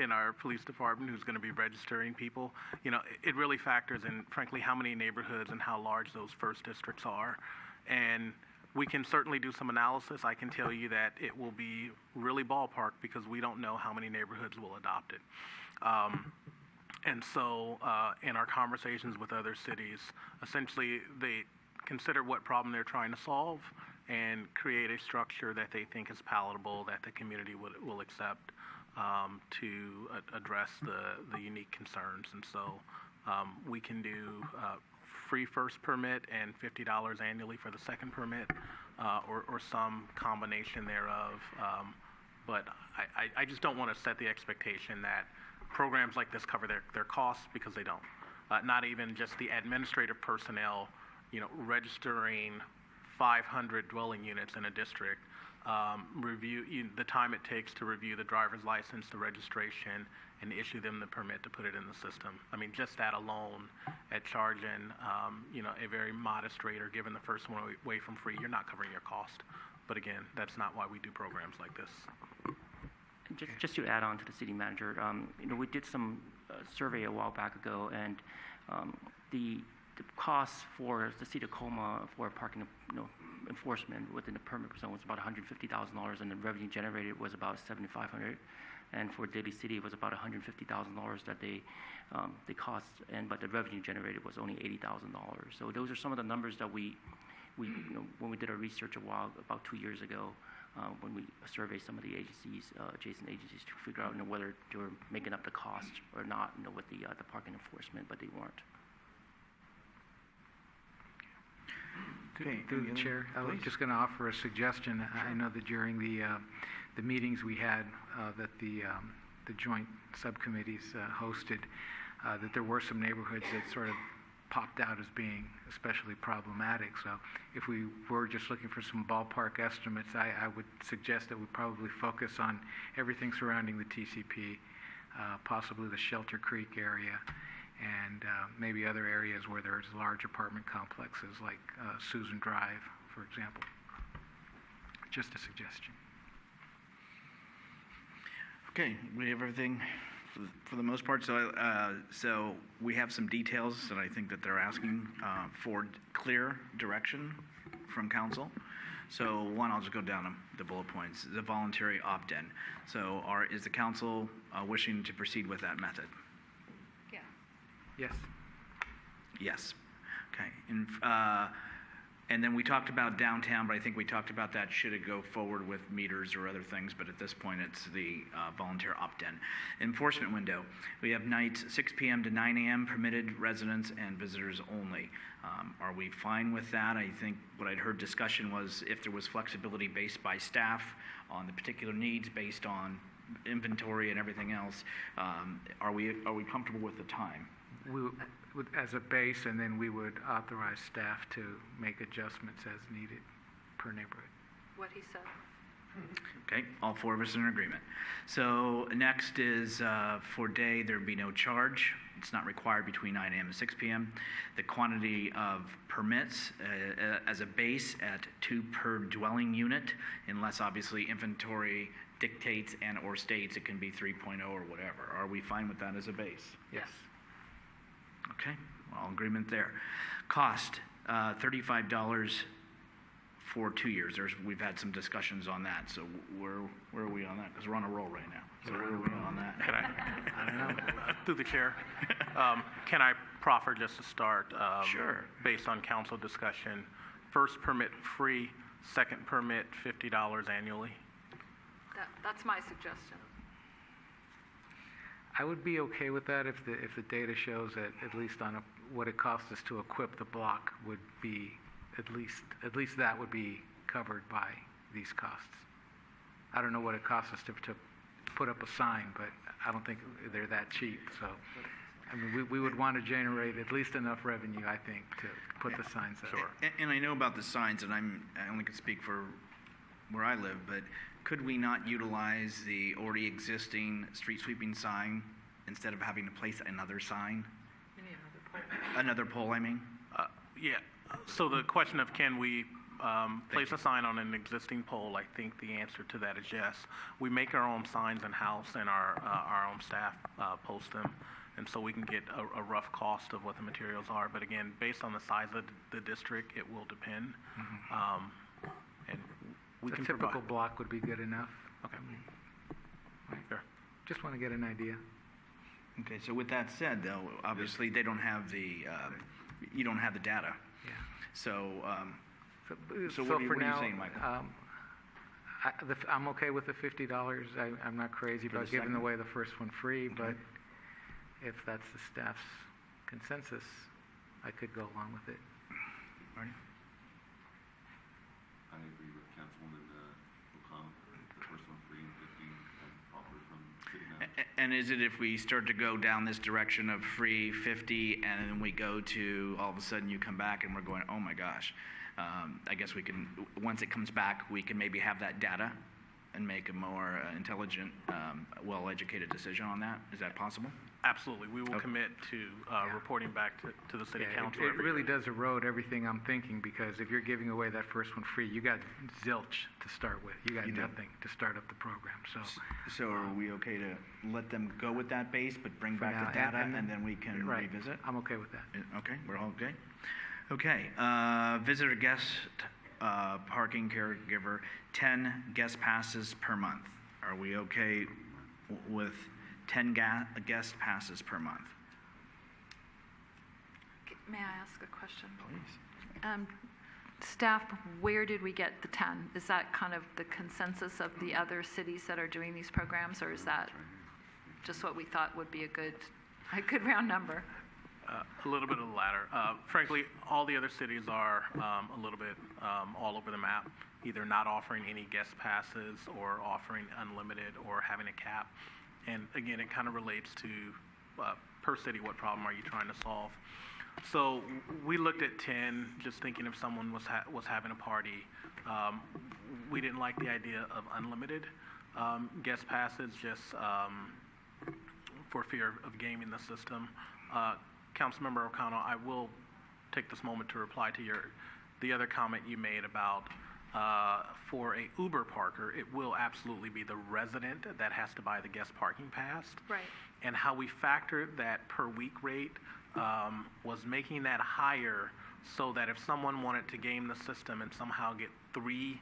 in our police department, who's going to be registering people. It really factors in, frankly, how many neighborhoods and how large those first districts are. And we can certainly do some analysis. I can tell you that it will be really ballpark, because we don't know how many neighborhoods will adopt it. And so in our conversations with other cities, essentially they consider what problem they're trying to solve and create a structure that they think is palatable, that the community will accept, to address the unique concerns. And so we can do free first permit and $50 annually for the second permit, or some combination thereof. But I just don't want to set the expectation that programs like this cover their costs, because they don't. Not even just the administrative personnel, registering 500 dwelling units in a district, the time it takes to review the driver's license, the registration, and issue them the permit to put it in the system. I mean, just that alone, at charging, a very modest rate, or giving the first one away from free, you're not covering your cost. But again, that's not why we do programs like this. Just to add on to the city manager, we did some survey a while back ago, and the cost for the city of Tacoma for parking enforcement within the permit zone was about $150,000, and the revenue generated was about $7,500. And for Daly City, it was about $150,000 that they cost, but the revenue generated was only $80,000. So those are some of the numbers that we when we did our research about 2 years ago, when we survey some of the agencies, adjacent agencies, to figure out whether they were making up the cost or not, with the parking enforcement, but they weren't. Through the chair, I was just going to offer a suggestion. I know that during the meetings we had that the joint subcommittees hosted, that there were some neighborhoods that sort of popped out as being especially problematic. So if we were just looking for some ballpark estimates, I would suggest that we probably focus on everything surrounding the TCP, possibly the Shelter Creek area, and maybe other areas where there's large apartment complexes like Susan Drive, for example. Just a suggestion. Okay, we have everything for the most part. So we have some details that I think that they're asking for clear direction from council. So one, I'll just go down the bullet points. The voluntary opt-in. So is the council wishing to proceed with that method? Yeah. Yes. Yes. Okay. And then we talked about downtown, but I think we talked about that should it go forward with meters or other things, but at this point it's the volunteer opt-in. Enforcement window. We have nights 6 p.m. to 9 a.m. permitted residents and visitors only. Are we fine with that? I think what I'd heard discussion was if there was flexibility based by staff on the particular needs based on inventory and everything else, are we comfortable with the time? As a base, and then we would authorize staff to make adjustments as needed per neighborhood. What he said. Okay, all four of us are in agreement. So next is for day, there would be no charge. It's not required between 9 a.m. and 6 p.m. The quantity of permits as a base at 2 per dwelling unit, unless obviously inventory dictates and or states it can be 3.0 or whatever. Are we fine with that as a base? Yes. Okay, all agreement there. Cost, $35 for 2 years. We've had some discussions on that, so where are we on that? Because we're on a roll right now. So where are we on that? Can I don't know. Through the chair, can I proffer just to start? Sure. Based on council discussion, first permit free, second permit $50 annually. That's my suggestion. I would be okay with that if the data shows that at least on what it costs us to equip the block would be at least that would be covered by these costs. I don't know what it costs us to put up a sign, but I don't think they're that cheap. So, I mean, we would want to generate at least enough revenue, I think, to put the signs up. Sure. And I know about the signs, and I only can speak for where I live, but could we not utilize the already existing street sweeping sign instead of having to place another sign? Another pole, I mean? Yeah. So the question of can we place a sign on an existing pole, I think the answer to that is yes. We make our own signs in-house, and our own staff post them, and so we can get a rough cost of what the materials are. But again, based on the size of the district, it will depend. Mm-hmm. And we a can typical provide. block would be good enough. Okay. Sure. Just want to get an idea. Okay, so with that said, though, obviously they don't have you don't have the data. Yeah. So, So what are for you now, saying, Michael? I'm okay with the $50. I'm not crazy For about the giving second? away the first one free, but if that's the staff's consensus, I could go along with it. Marty? I agree with Councilwoman O'Connell. The first one free and 15 offer from city manager. And is it if we start to go down this direction of free 50 and then we go to all of a sudden you come back and we're going, oh my gosh, I guess we can, once it comes back, we can maybe have that data and make a more intelligent, well-educated decision on that? Is that possible? Absolutely. We will commit to reporting back to the city council. It every really year. does erode everything I'm thinking, because if you're giving away that first one free, you got zilch to start with. You got nothing to start up the program. So are we okay to let them go with that base, but bring back now, the data, and and then we can right. revisit? I'm okay with that. Okay, we're all okay? Okay, visitor guest parking caregiver, 10 guest passes per month. Are we okay with 10 guest passes per month? May I ask a question? Please. Staff, where did we get the 10? Is that kind of the consensus of the other cities that are doing these programs, or is that just what we thought would be a good round number? A little bit of the latter. Frankly, all the other cities are a little bit all over the map, either not offering any guest passes or offering unlimited or having a cap. And again, it kind of relates to per city, what problem are you trying to solve? So we looked at 10, just thinking if someone was having a party. We didn't like the idea of unlimited guest passes, just for fear of gaming the system. Councilmember O'Connell, I will take this moment to reply to the other comment you made about for a Uber parker, it will absolutely be the resident that has to buy the guest parking pass. Right. And how we factored that per week rate was making that higher so that if someone wanted to game the system and somehow get 3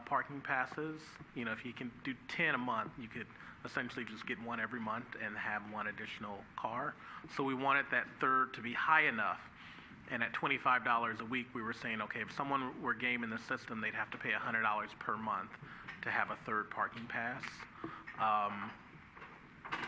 parking passes, if you can do 10 a month, you could essentially just get 1 every month and have 1 additional car. So we wanted that third to be high enough. And at $25 a week, we were saying, okay, if someone were gaming the system, they'd have to pay $100 per month to have a third parking pass.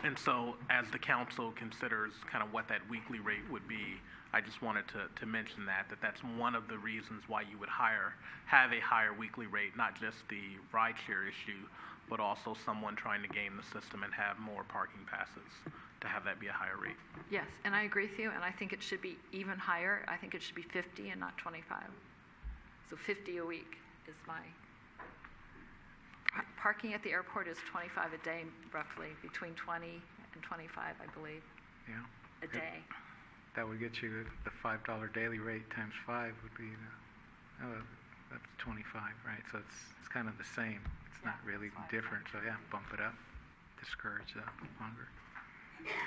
And so as the council considers kind of what that weekly rate would be, I just wanted to mention that's one of the reasons why you would have a higher weekly rate, not just the rideshare issue, but also someone trying to game the system and have more parking passes, to have that be a higher rate. Yes, and I agree with you, and I think it should be even higher. I think it should be 50 and not 25. So 50 a week is my... Parking at the airport is 25 a day, roughly, between 20 and 25, I believe, Yeah. a day. That would get you the $5 daily rate times 5 would be, that's 25, right? So it's kind of the same. It's not really different. So yeah, bump it up, discourage hunger.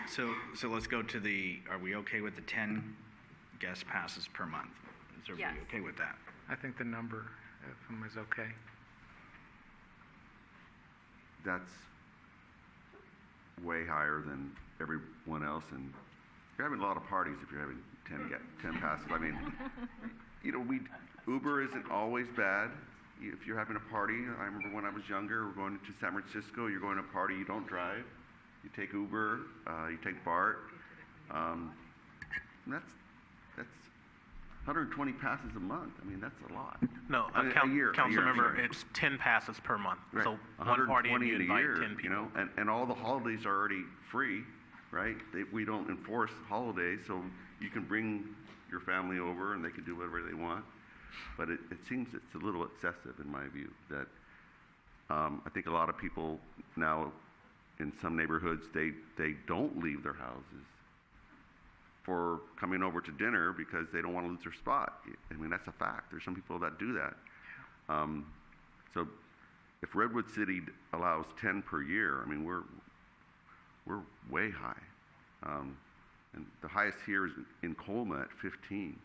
So let's go to are we okay with the 10 guest passes per month? Is everybody Yes. okay with that? I think the number of them is okay. That's way higher than everyone else, and you're having a lot of parties if you're having 10 passes. I mean, Uber isn't always bad. If you're having a party, I remember when I was younger, we're going to San Francisco, you're going to a party, you don't drive, you take Uber, you take BART. That's 120 passes a month. I mean, that's a lot. No, a year. Council member, sorry. it's 10 passes per month. Right. So one party and you in a invite year, 10 people. and all the holidays are already free, right? We don't enforce holidays, so you can bring your family over and they can do whatever they want. But it seems it's a little excessive in my view. That I think a lot of people now in some neighborhoods, they don't leave their houses for coming over to dinner because they don't want to lose their spot. I mean, that's a fact. There's some people that do that. So if Redwood City allows 10 per year, I mean, we're way high. And the highest here is in Colma at 15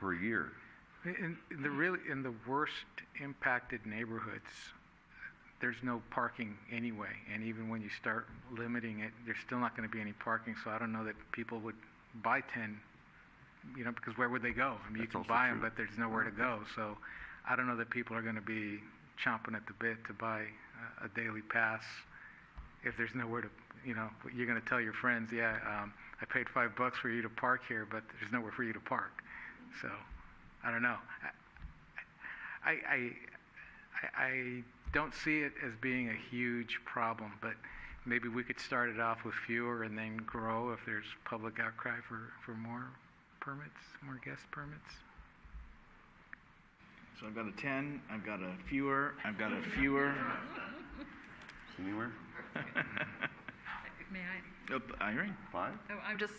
per year. In the worst impacted neighborhoods, there's no parking anyway, and even when you start limiting it, there's still not going to be any parking. So I don't know that people would buy 10, because where would they go? I mean, you can buy them, but there's nowhere to go. So I don't know that people are going to be chomping at the bit to buy a daily pass if there's nowhere to, you're going to tell your friends, I paid $5 for you to park here, but there's nowhere for you to park. So I don't know. I don't see it as being a huge problem, but maybe we could start it off with fewer and then grow if there's public outcry for more permits, more guest permits. So I've got a 10, I've got a fewer, I've got a fewer. Anywhere? May I? Irene? 5? Oh, I'm just,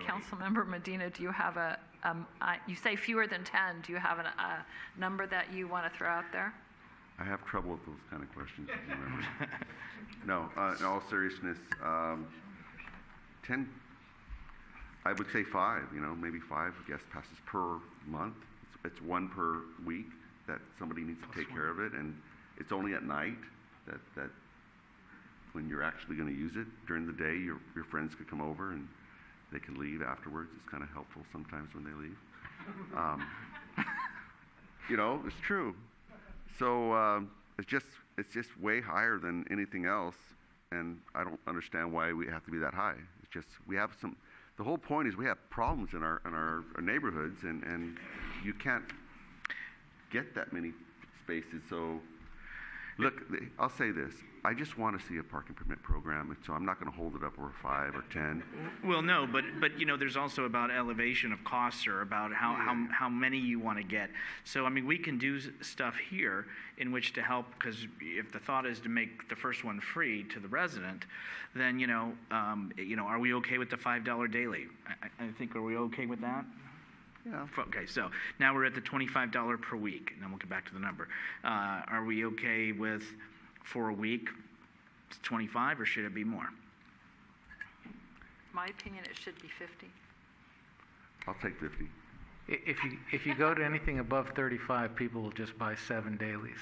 Councilmember Medina, do you have you say fewer than 10, do you have a number that you want to throw out there? I have trouble with those kind of questions. No, in all seriousness, 10, I would say 5, maybe 5 guest passes per month. It's 1 per week that somebody needs to take care of it, and it's only at night that when you're actually going to use it. During the day, your friends could come over and they can leave afterwards. It's kind of helpful sometimes when they leave. You know, it's true. So it's just way higher than anything else, and I don't understand why we have to be that high. It's just we have some. The whole point is we have problems in our neighborhoods, and you can't get that many spaces. So, look, I'll say this. I just want to see a parking permit program, and so I'm not going to hold it up over 5 or 10. Well, no, but there's also about elevation of costs or about how many you want to get. So, I mean, we can do stuff here in which to help, because if the thought is to make the first one free to the resident, then, are we okay with the $5 daily? I think, are we okay with that? Yeah. Okay, so now we're at the $25 per week, and then we'll get back to the number. Are we okay with, for a week, it's 25, or should it be more? My opinion, it should be 50. I'll take 50. If you go to anything above 35, people will just buy 7 dailies.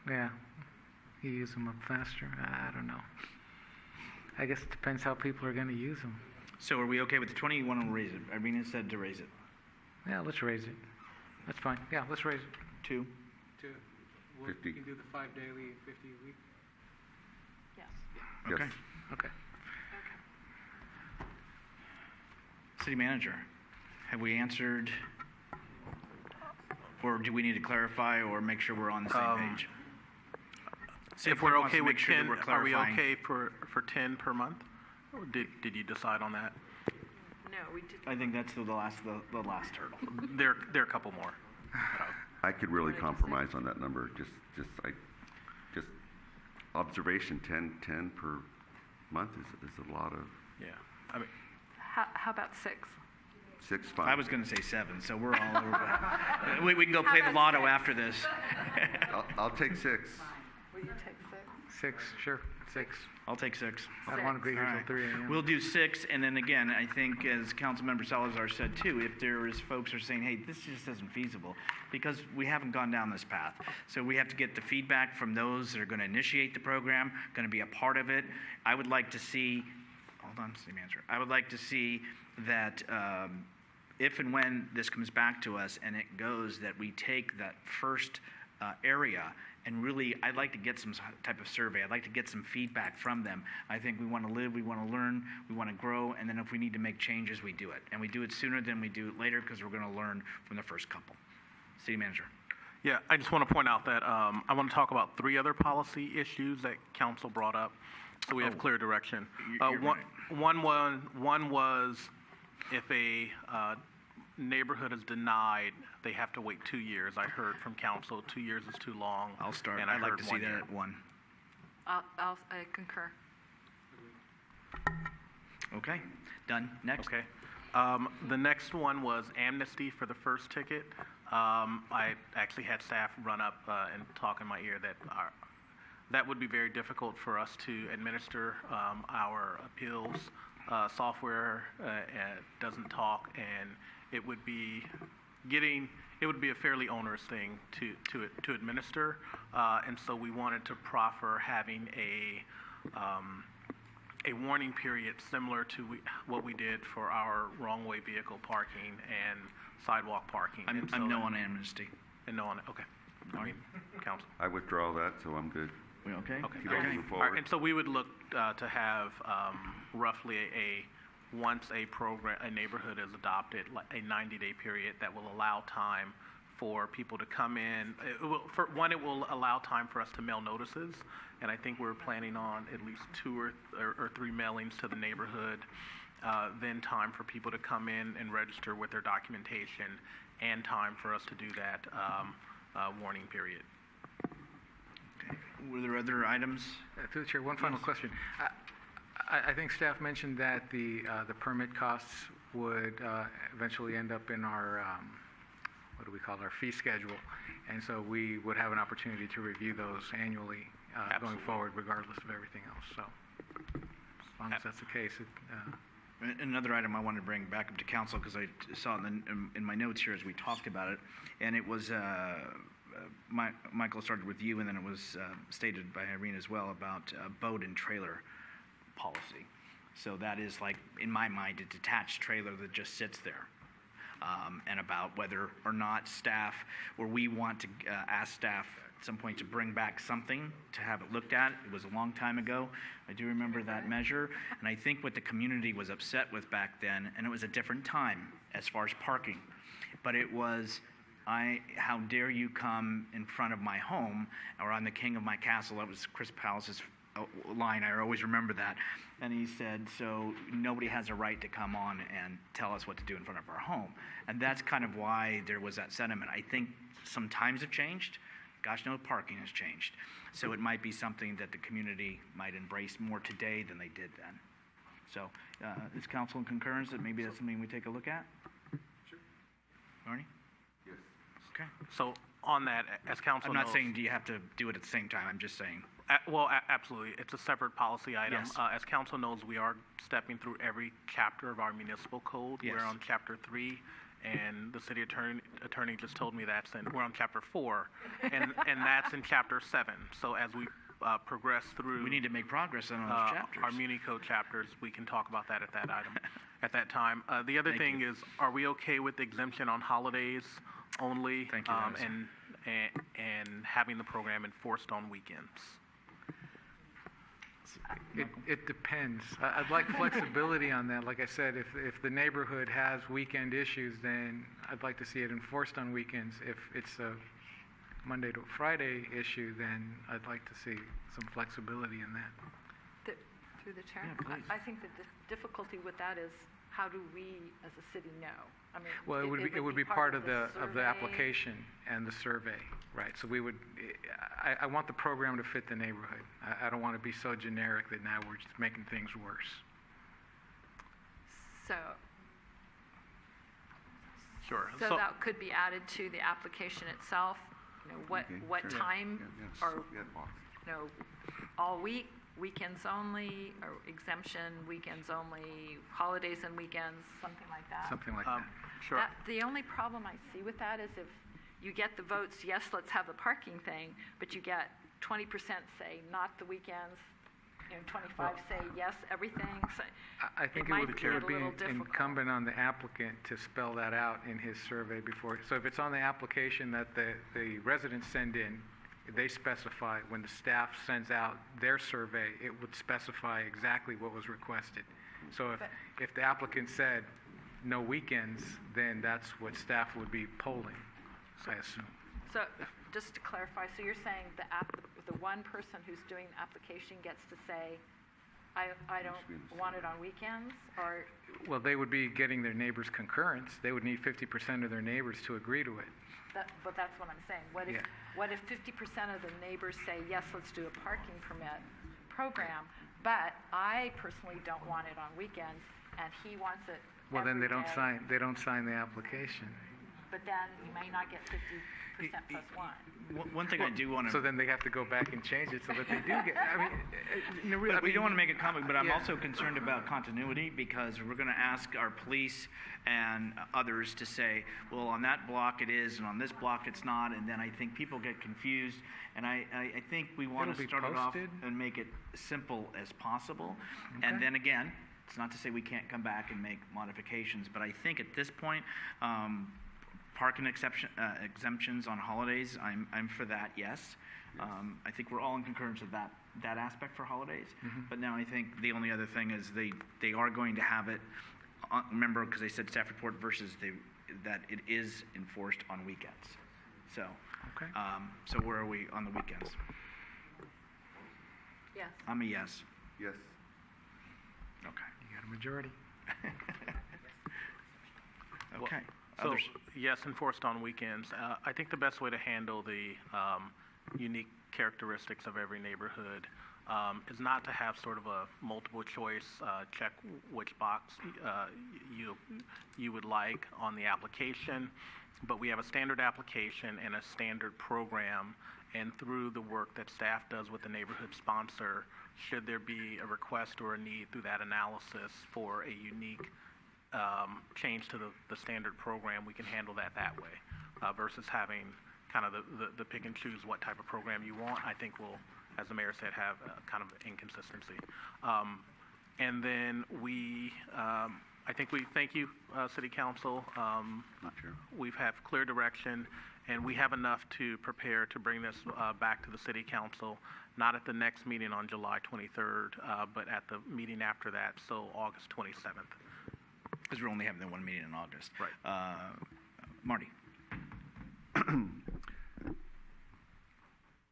Yeah, you use them up faster. I don't know. I guess it depends how people are going to use them. So are we okay with the 20? You want to raise it? Irina said to raise it. Yeah, let's raise it. That's fine. Yeah, let's raise it. 2? 2. 50. You can do the 5 daily, 50 a week. Yes. Okay. Yes. Okay. City manager, have we answered, or do we need to clarify or make sure we're on the same page? If we're okay with Make sure that 10, we're are we clarifying. okay for 10 per month? Or did you decide on that? No, we did. I think that's the last hurdle. There are a couple more. I could really compromise on that number. Just observation 10 per month is a lot of. Yeah, I mean. How about 6? 6, 5. I was going to say 7, so we're all over. We can go play the lotto after this. I'll take 6. Will you take 6? 6, sure. 6. I'll take 6. I don't want to be here All till 3 a.m. We'll do 6, and then again, I think as Councilmember Salazar said too, if there is folks who are saying, hey, this just isn't feasible, because we haven't gone down this path. So we have to get the feedback from those that are going to initiate the program, going to be a part of it. I would like to see, hold on, City Manager. I would like to see that if and when this comes back to us and it goes, that we take that first area and really, I'd like to get some type of survey. I'd like to get some feedback from them. I think we want to live, we want to learn, we want to grow, and then if we need to make changes, we do it. And we do it sooner than we do it later because we're going to learn from the first couple. City Manager. Yeah, I just want to point out that I want to talk about 3 other policy issues that council brought up, so we have clear direction. You're right. One was if a neighborhood is denied, they have to wait 2 years. I heard from council 2 years is too long. I'll start. And I I'd like heard to see 1 that year. at 1. I concur. Okay, done. Next. Okay. The next one was amnesty for the first ticket. I actually had staff run up and talk in my ear that would be very difficult for us to administer. Our appeals software doesn't talk, and it would be a fairly onerous thing to administer, and so we wanted to proffer having a warning period similar to what we did for our wrong-way vehicle parking and sidewalk parking. I'm no on amnesty. And no on it. Okay. I mean, council. I withdraw that, so I'm good. We okay? Okay. Keep on moving All right, forward. and so we would look to have roughly once a neighborhood is adopted, like a 90-day period that will allow time for people to come in. It will allow time for us to mail notices, and I think we're planning on at least 2 or 3 mailings to the neighborhood. Then time for people to come in and register with their documentation, and time for us to do that warning period. Were there other items? Through the chair, one final question. I think staff mentioned that the permit costs would eventually end up in our, what do we call it, our fee schedule. And so we would have an opportunity to review those annually going forward, regardless of everything else. So as long as that's the case. Another item I wanted to bring back up to council, because I saw it in my notes here as we talked about it, and it was, Michael started with you, and then it was stated by Irene as well about boat and trailer policy. So that is like, in my mind, a detached trailer that just sits there. And about whether or not staff, or we want to ask staff at some point to bring back something to have it looked at. It was a long time ago. I do remember that measure. And I think what the community was upset with back then, and it was a different time as far as parking, but it was, how dare you come in front of my home, or I'm the king of my castle. That was Chris Palace's line. I always remember that. And he said, so nobody has a right to come on and tell us what to do in front of our home. And that's kind of why there was that sentiment. I think some times have changed. Gosh, no, parking has changed. So it might be something that the community might embrace more today than they did then. So is council in concurrence that maybe that's something we take a look at? Sure. Marnie? Yes. Okay. So on that, as council I'm not knows- saying do you have to do it at the same time. I'm just saying. Absolutely. It's a separate policy item. Yes. As council knows, we are stepping through every chapter of our municipal code. Yes. We're on chapter 3, and the city attorney just told me we're on chapter 4, and that's in chapter 7. So as we progress through, We need to make progress on those chapters. our muni code chapters, we can talk about that at that item, at that time. The other Thank thing you. is, are we okay with exemption on holidays only? Thank you, Madison. And having the program enforced on weekends? It depends. I'd like flexibility on that. Like I said, if the neighborhood has weekend issues, then I'd like to see it enforced on weekends. If it's a Monday to Friday issue, then I'd like to see some flexibility in that. Through the chair, Yeah, please. I think the difficulty with that is, how do we as a city know? I mean, Well, it would be part of the survey. application and the survey, right? So we would, I want the program to fit the neighborhood. I don't want to be so generic that now we're just making things worse. So, Sure. so that could be added to the application itself. You know, what sure. time, Yes. or Yeah, boss. you know, all week, weekends only, or exemption, weekends only, holidays and weekends, something like that. Something like that. Sure. The only problem I see with that is if you get the votes, yes, let's have the parking thing, but you get 20% say not the weekends, 25 say yes, everything. So I think it might would get a be little difficult. incumbent on the applicant to spell that out in his survey before. So if it's on the application that the residents send in, they specify, when the staff sends out their survey, it would specify exactly what was requested. So if the applicant said no weekends, then that's what staff would be polling, I assume. So just to clarify, so you're saying the one person who's doing the application gets to say, I don't want it on weekends, or? Well, they would be getting their neighbors' concurrence. They would need 50% of their neighbors to agree to it. But that's what I'm saying. What if 50% of the neighbors say, yes, let's do a parking permit program, but I personally don't want it on weekends, and he wants it Well, then they every don't day, sign the application. but then you may not get 50% plus one. One thing I do want to. So then they have to go back and change it so that they do get, We don't want to make it comic, but I'm yeah. also concerned about continuity, because we're going to ask our police and others to say, well, on that block it is, and on this block it's not, and then I think people get confused, and I think we want It'll to be start it off posted. and make it simple as possible. Okay. And then again, it's not to say we can't come back and make modifications, but I think at this point, parking exemptions on holidays, I'm for that, yes. I think we're all in concurrence of that aspect for holidays. But now I think the only other thing is they are going to have it, remember, because they said staff report versus that it is enforced on weekends. So, Okay. So where are we on the weekends? Yes. I'm a yes. Yes. Okay. You got a majority. Okay. So, Others? yes, enforced on weekends. I think the best way to handle the unique characteristics of every neighborhood is not to have sort of a multiple choice, check which box you would like on the application, but we have a standard application and a standard program, and through the work that staff does with the neighborhood sponsor, should there be a request or a need through that analysis for a unique change to the standard program, we can handle that way, versus having kind of the pick and choose what type of program you want. I think we'll, as the mayor said, have kind of inconsistency. And then I think we thank you, City Council. We've have clear direction, and we have enough to prepare to bring this back to the City Council, not at the next meeting on July 23rd, but at the meeting after that, so August 27th. Because we're only having the one meeting in August. Right. Marty.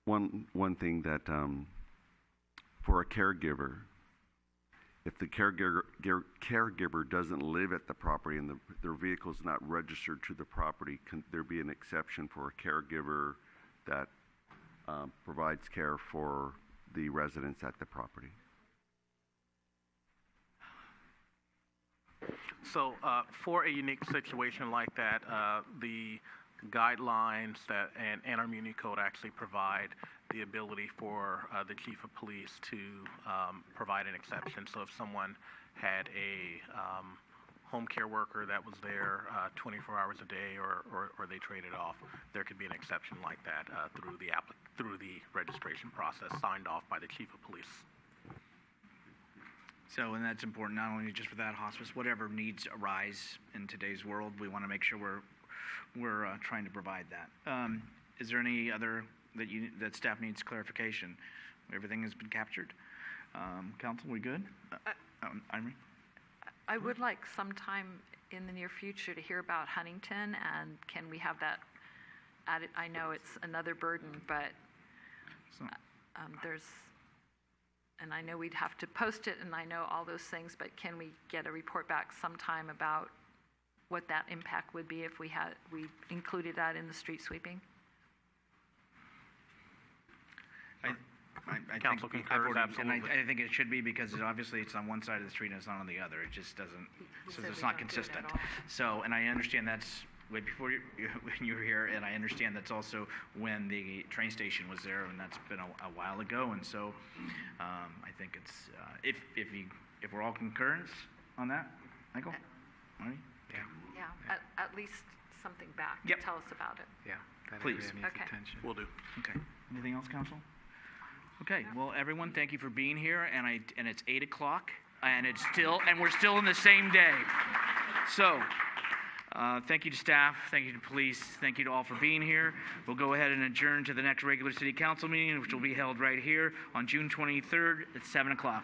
One thing that for a caregiver, if the caregiver doesn't live at the property and their vehicle is not registered to the property, can there be an exception for a caregiver that provides care for the residents at the property? So for a unique situation like that, the guidelines and our Muni Code actually provide the ability for the chief of police to provide an exception. So if someone had a home care worker that was there 24 hours a day, or they traded off, there could be an exception like that through the registration process signed off by the chief of police. So, and that's important not only just for that hospice, whatever needs arise in today's world, we want to make sure we're trying to provide that. Is there any other that staff needs clarification? Everything has been captured. Council, we good? Irene? I would like sometime in the near future to hear about Huntington, and can we have that added? I know it's another burden, but and I know we'd have to post it, and I know all those things, but can we get a report back sometime about what that impact would be if we included that in the street sweeping? I Council think concurs, absolutely. And I think it should be, because obviously it's on one side of the street and it's not on the other. It just doesn't, so it's not consistent. So, and I understand that's way before when you were here, and I understand that's also when the train station was there, and that's been a while ago. And so I think it's, if we're all concurrence on that, Michael? Marty? Yeah, at least something back Yep. to tell us about it. Yeah, please. Okay. Will do. Okay. Anything else, Council? Okay. Well, everyone, thank you for being here, and it's 8 o'clock, and we're still in the same day. So, thank you to staff, thank you to police, thank you to all for being here. We'll go ahead and adjourn to the next regular City Council meeting, which will be held right here on June 23rd at 7 o'clock.